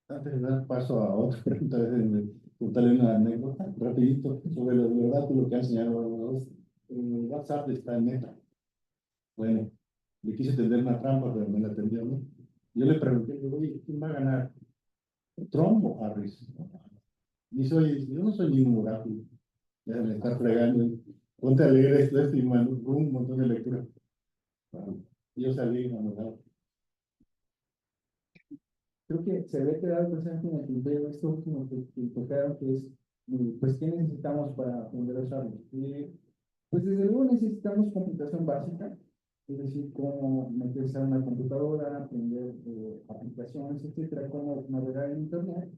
Antes de dar paso a otra pregunta, déjenme contarle una anécdota rapidito sobre lo del oráculo que han enseñado los dos. WhatsApp está en Meta. Bueno, le quise tender una trampa, pero me la tendió, ¿no? Yo le pregunté, digo, oye, ¿quién va a ganar? ¿Trump o Harris? Y dice, oye, yo no soy ningún oráculo. Ya me está fregando. Ponte a leer esto y mandó un montón de lectura. Bueno, yo salí enamorado. Creo que se ve quedado presente en el tintero esto último que tocaron, que es, pues, ¿qué necesitamos para aprender a usarlo? Pues desde luego necesitamos computación básica, es decir, cómo meterse a una computadora, aprender aplicaciones, etcétera, cómo navegar en Internet.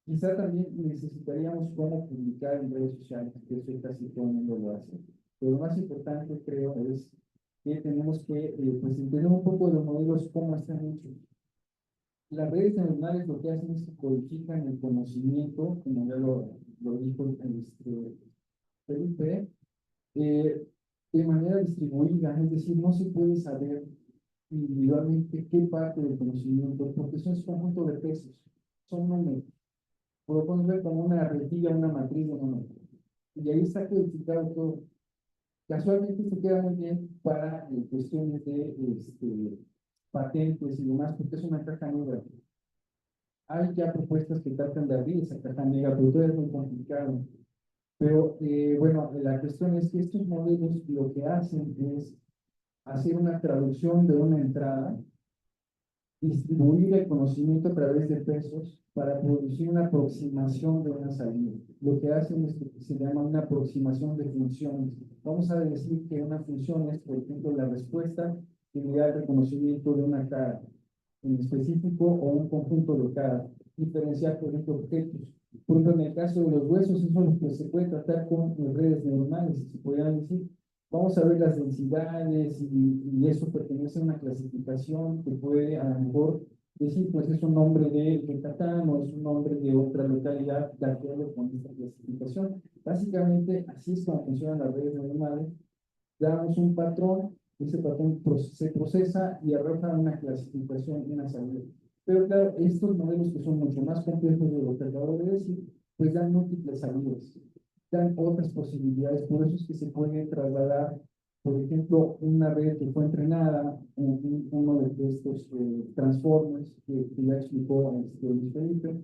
Quizá también necesitaríamos cómo publicar en redes sociales, que eso casi todo el mundo lo hace. Pero lo más importante, creo, es que tenemos que pues, entender un poco de los modelos, cómo están hechos. Las redes neuronales lo que hacen es que codifican el conocimiento, como ya lo dijo Felipe, de manera distribuida, es decir, no se puede saber individualmente qué parte del conocimiento, porque eso es un conjunto de pesos, son números. Podemos ver como una retilla, una matriz de números. Y ahí está codificado todo. Casualmente se queda muy bien para cuestiones de patentes y demás, porque es una caja negra. hay ya propuestas que tratan de abrir esa caja negra, pero todavía es muy complicado. Pero bueno, la cuestión es que estos modelos lo que hacen es hacer una traducción de una entrada, distribuir el conocimiento a través de pesos para producir una aproximación de una salida. Lo que hacen es que se llama una aproximación de funciones. Vamos a decir que una función es, por ejemplo, la respuesta que le da el reconocimiento de una cara en específico o un conjunto de caras. Diferenciar, por ejemplo, objetos. Por ejemplo, en el caso de los huesos, eso es lo que se puede tratar con redes neuronales, se podría decir. Vamos a ver las densidades y eso pertenece a una clasificación que puede a lo mejor decir, pues es un nombre de Yucatán o es un nombre de otra localidad de acuerdo con esta clasificación. Básicamente, así es como funcionan las redes neuronales. Damos un patrón, ese patrón se procesa y arroja una clasificación y una salida. Pero claro, estos modelos que son mucho más complejos de lo que acabo de decir, pues dan múltiples salidas, dan otras posibilidades, por eso es que se puede trasladar, por ejemplo, una red que fue entrenada en uno de estos transformers que ya explicó Luis Felipe,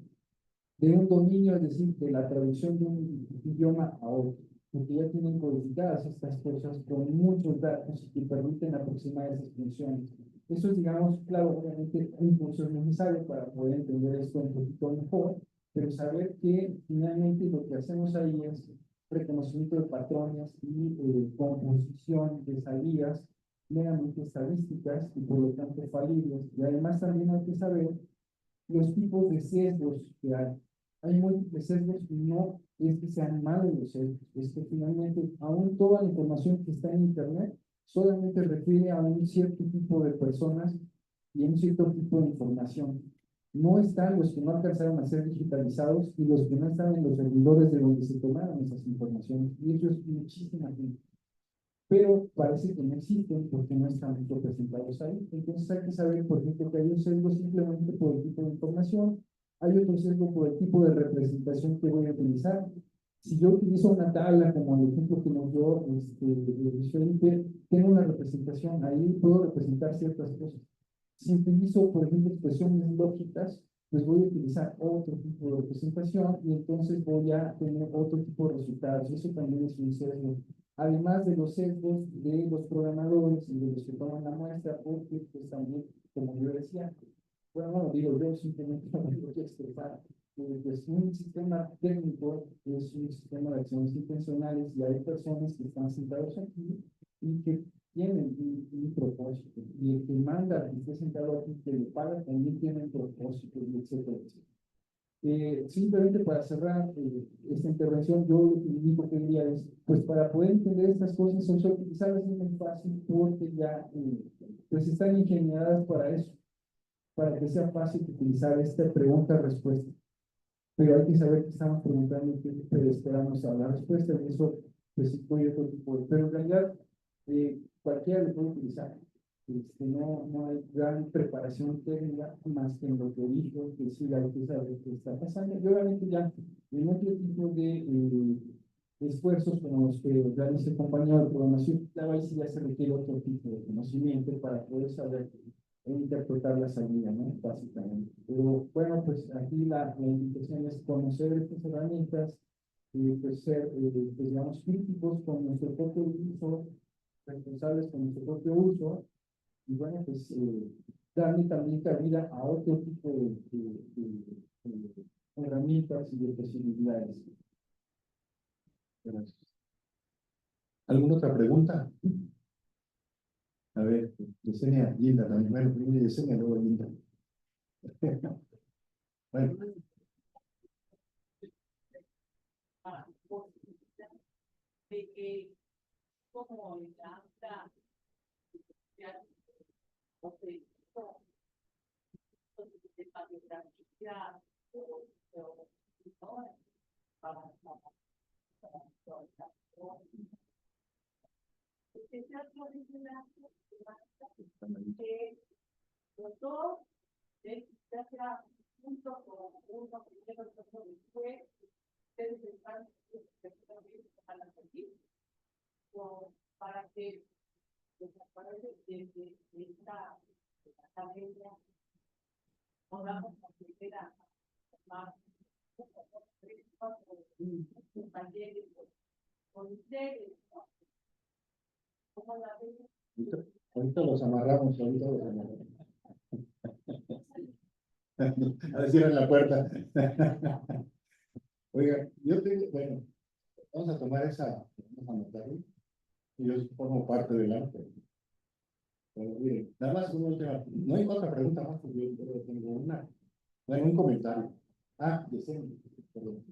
de un dominio, es decir, de la traducción de un idioma a otro, porque ya tienen codificadas estas cosas con muchos datos que permiten aproximar esas funciones. Eso es, digamos, claro, obviamente un curso es necesario para poder entender esto un poquito mejor, pero saber que finalmente lo que hacemos ahí es reconocimiento de patrones y composición de salidas meramente estadísticas y por lo tanto falibles. Y además también hay que saber los tipos de sesgos que hay. Hay múltiples sesgos y no es que sean malos los sesgos, es que finalmente aún toda la información que está en Internet solamente refiere a un cierto tipo de personas y a un cierto tipo de información. No están los que no alcanzaron a ser digitalizados y los que no están en los servidores de donde se tomaron esas informaciones. Y eso es muchísima gente, pero parece que no existen porque no están representados ahí. Entonces hay que saber, por ejemplo, que hay un sesgo simplemente por el tipo de información, hay otro sesgo por el tipo de representación que voy a utilizar. Si yo utilizo una tabla, como el ejemplo que nos dio Luis Felipe, tengo una representación, ahí puedo representar ciertas cosas. Si utilizo, por ejemplo, expresiones lógicas, pues voy a utilizar otro tipo de representación y entonces voy a tener otro tipo de resultados. Eso también es un sesgo. Además de los sesgos de los programadores y de los que toman la muestra, porque pues también, como yo decía, bueno, no lo digo yo, simplemente lo tengo que expresar. Pues un sistema técnico es un sistema de acciones intencionales y hay personas que están sentados aquí y que tienen un propósito. Y el que manda que esté sentado aquí, que le paga, también tiene un propósito, y etcétera, etcétera. Simplemente para cerrar esta intervención, yo lo único que diría es, pues para poder entender estas cosas, utilizarlas es muy fácil porque ya pues están ingeniadas para eso, para que sea fácil utilizar esta pregunta-respuesta. Pero hay que saber que estamos preguntando y que esperamos a la respuesta, y eso pues incluye otro tipo de... Pero en realidad, cualquiera lo puede utilizar. No hay gran preparación técnica más que en lo que dijo, que sí hay que saber qué está pasando. Y obviamente ya en otro tipo de esfuerzos como los que realiza el compañero de programación, ahí sí ya se requiere otro tipo de conocimiento para poder saber e interpretar la salida, ¿no? Básicamente. Pero bueno, pues aquí la invitación es conocer estas herramientas y pues ser, pues, digamos, críticos con nuestro propio uso, responsables con nuestro propio uso, y bueno, pues darle también cabida a otro tipo de herramientas y de posibilidades. Gracias. ¿Alguna otra pregunta? A ver, Yesenia, Linda también. Bueno, primero Yesenia, luego Linda. Bueno, De que como la ya o sea, de radiografía que los dos ya sea junto con uno primero y otro después ustedes están para seguir o para que desaparezca de esta academia podamos acceder a también con ustedes, ¿no? ¿Cómo la ven? Ahorita los amarramos, ahorita los amarramos. A ver, cierren la puerta. Oiga, yo tengo, bueno, vamos a tomar vamos a anotarlo. Yo formo parte del arte. Pero, mire, nada más una última, no hay otra pregunta más, porque yo tengo una, bueno, un comentario. Deseen, perdón.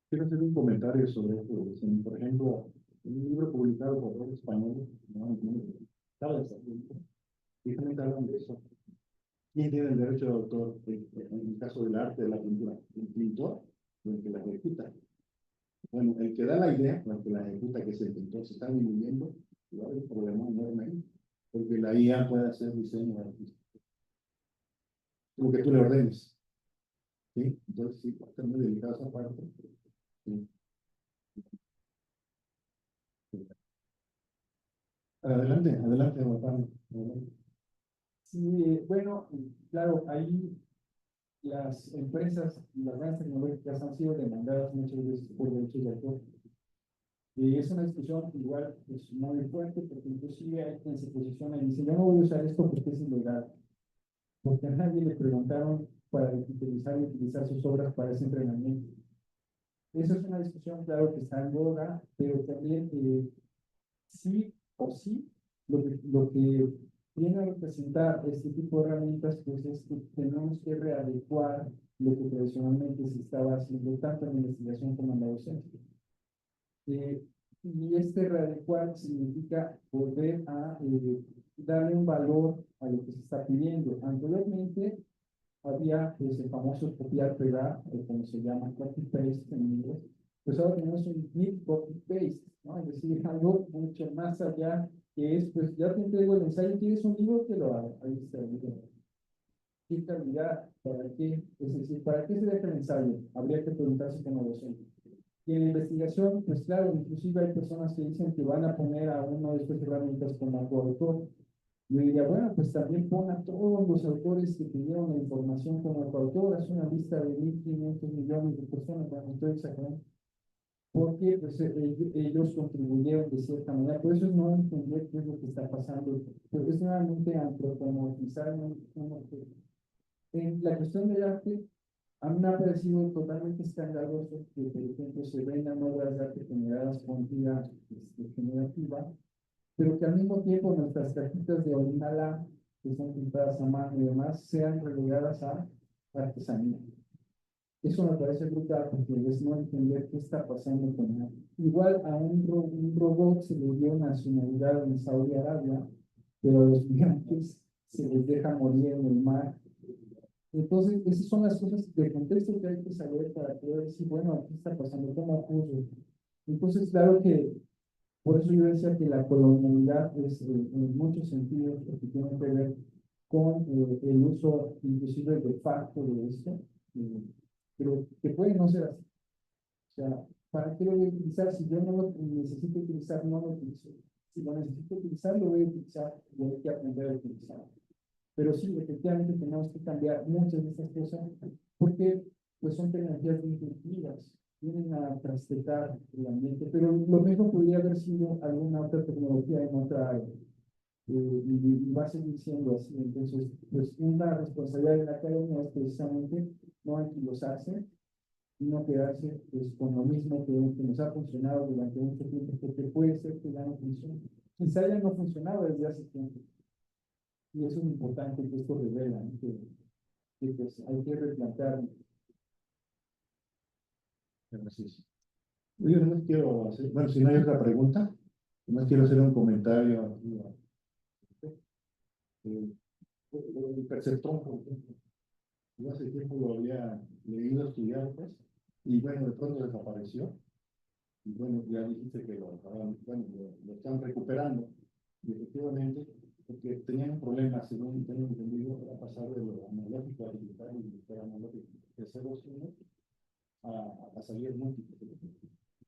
Quiero hacer un comentario sobre esto. Por ejemplo, un libro publicado por dos españoles, ¿no? Justamente hablan de eso. ¿Quién tiene el derecho de autor en el caso del arte, de la pintura? ¿El pintor o el que la ejecuta? Bueno, el que da la idea, o el que la ejecuta, que es el pintor, se está diluyendo, y va a haber un problema enorme ahí, porque la IA puede hacer diseño artístico, lo que tú le ordenes. ¿Sí? Entonces, sí, va a ser muy delicada esa parte. Sí. Adelante, adelante, Juan Pablo. Adelante. Sí, bueno, claro, ahí las empresas y las grandes tecnológicas han sido demandadas muchas veces por derechos de autor. Y es una discusión igual pues, muy fuerte, porque inclusive hay quien se posiciona y dice, yo no voy a usar esto porque es ilegal, porque a nadie le preguntaron para utilizar sus obras para ese entrenamiento. Esa es una discusión, claro, que está en boga, pero también sí o sí, lo que viene a representar este tipo de herramientas, pues es que tenemos que readecuar lo que tradicionalmente se estaba haciendo tanto en la investigación como en la docencia. Y este readecuar significa volver a darle un valor a lo que se está pidiendo. Anteriormente había pues, el famoso copiar, pegar, como se llama, copy-paste en inglés. Pues ahora tenemos un flip copy-paste, ¿no? Es decir, algo mucho más allá, que es, pues ya te entrego el ensayo, tienes un libro que lo haga. Ahí está el libro. ¿Qué calidad? ¿Para qué? Es decir, ¿para qué se deja el ensayo? Habría que preguntarse como docente. Y en la investigación, pues claro, inclusive hay personas que dicen que van a poner a uno de estas herramientas como coautor. Yo diría, bueno, pues también pon a todos los autores que pidieron la información como coautor, es una lista de 1.500 millones de personas, bueno, estoy exagerando, porque pues, ellos contribuyeron de cierta manera, por eso es no entender qué es lo que está pasando, pero es nuevamente antropomorfizar en la cuestión del arte. A mí me ha parecido totalmente escandaloso que, por ejemplo, se vendan obras de arte generadas con vida generativa, pero que al mismo tiempo nuestras cajitas de orinala, que son pintadas a mano y demás, sean relegadas a artesanía. Eso me parece brutal porque es no entender qué está pasando con él. Igual a un robot se le dio nacionalidad en Saudi Arabia, pero a los migrantes se les deja morir en el mar. Entonces, esas son las cosas de contexto que hay que saber para poder decir, bueno, ¿qué está pasando? ¿Cómo juzgo? Entonces, claro que por eso yo decía que la colonialidad es en muchos sentidos lo que tiene que ver con el uso inclusive de facto de esto. pero que puede no ser así. O sea, ¿para qué lo voy a utilizar? Si yo no lo necesito utilizar, no lo utilizo. Si lo necesito utilizar, lo voy a utilizar, y hay que aprender a utilizarlo. Pero sí, efectivamente tenemos que cambiar muchas de estas cosas porque pues son tecnologías disruptivas, vienen a trastocar el ambiente, pero lo mismo podría haber sido alguna otra tecnología en otra área. Y va a seguir siendo así. Entonces, pues una responsabilidad de la academia es precisamente no anquilosarse, no quedarse pues, con lo mismo que nos ha funcionado durante mucho tiempo, porque puede ser que ya no funcione. Quizá ya no funcionaba desde hace tiempo. Y eso es importante que esto revela, ¿no? Que pues, hay que replantear. Gracias. Yo no quiero hacer, bueno, si no hay otra pregunta, no quiero hacer un comentario. El perceptrón, por ejemplo, yo hace tiempo lo había leído, estudiado, pues, y bueno, de pronto desapareció. Y bueno, ya dijiste que bueno, lo están recuperando. Y efectivamente, porque tenían un problema, según tengo entendido, para pasar de lo analógico a digital y de analógico de 0 a salir múltiples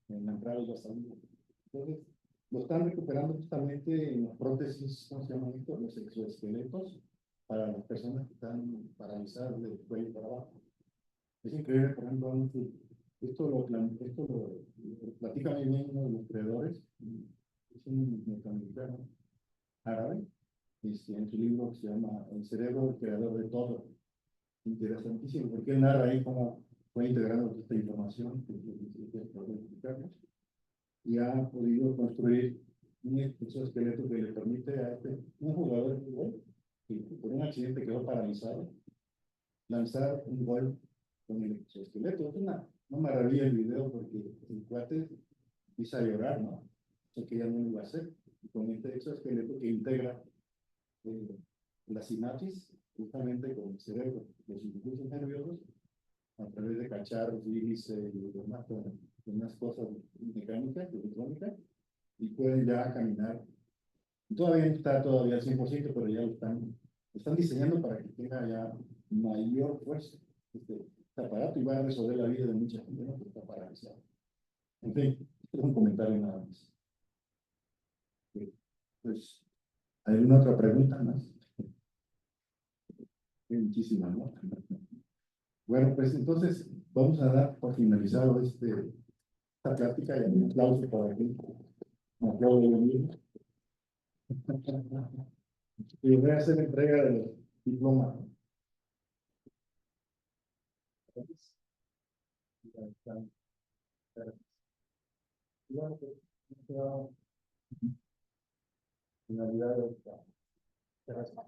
en la entrada y la salida. Entonces, lo están recuperando justamente en las prótesis, ¿cómo se llaman esto? Los exoesqueletos para las personas que están paralizadas del cuello para abajo. Es increíble, por ejemplo, esto lo platica muy bien uno de los creadores, es un norteamericano árabe, en su libro que se llama El cerebro del creador de todo. Interesantísimo, porque él narra ahí cómo fue integrando esta información y ha podido construir un exoesqueleto que le permite a un jugador de fútbol que por un accidente quedó paralizado, lanzar un gol con el exoesqueleto. Es una maravilla el video porque el cuate empieza a llorar, ¿no? O sea, que ya no lo iba a hacer. Y con este exoesqueleto que integra la sinapsis justamente con el cerebro, los impulsos nerviosos, a través de cacharros, iris y demás, con unas cosas mecánicas, electrónicas, y pueden ya caminar. Todavía no está todavía al 100%, pero ya lo están diseñando para que tenga ya mayor fuerza este aparato y va a resolver la vida de mucha gente, ¿no? Que está paralizada. En fin, es un comentario nada más. Pues, ¿hay alguna otra pregunta más? Muchísimas, ¿no? Bueno, pues entonces vamos a dar por finalizado esta plática y un aplauso para aquí. Un aplauso de mismo. Y voy a hacer entrega de los diplomas. Bueno, pues, finalidad de esta. Gracias.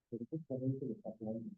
Perfectamente lo está hablando.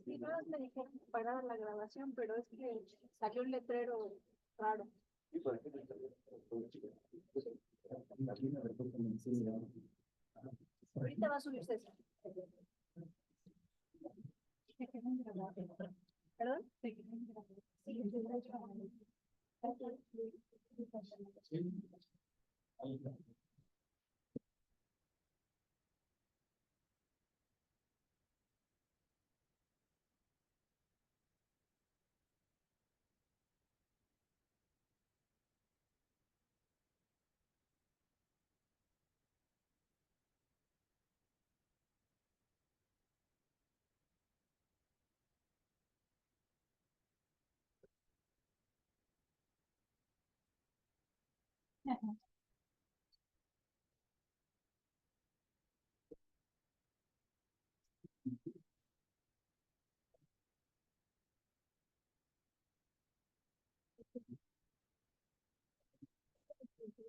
Sí, nada más me dijeron que parara la grabación, pero es que salió un letrero raro. Ahorita va a subir César. ¿Perdón? Sí.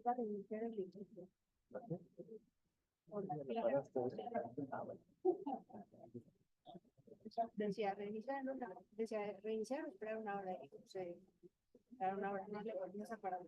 Va a reiniciar el inicio. Decía reiniciar, no, decía reiniciar o esperar una hora. Y puse esperar una hora, no le volvimos a parar.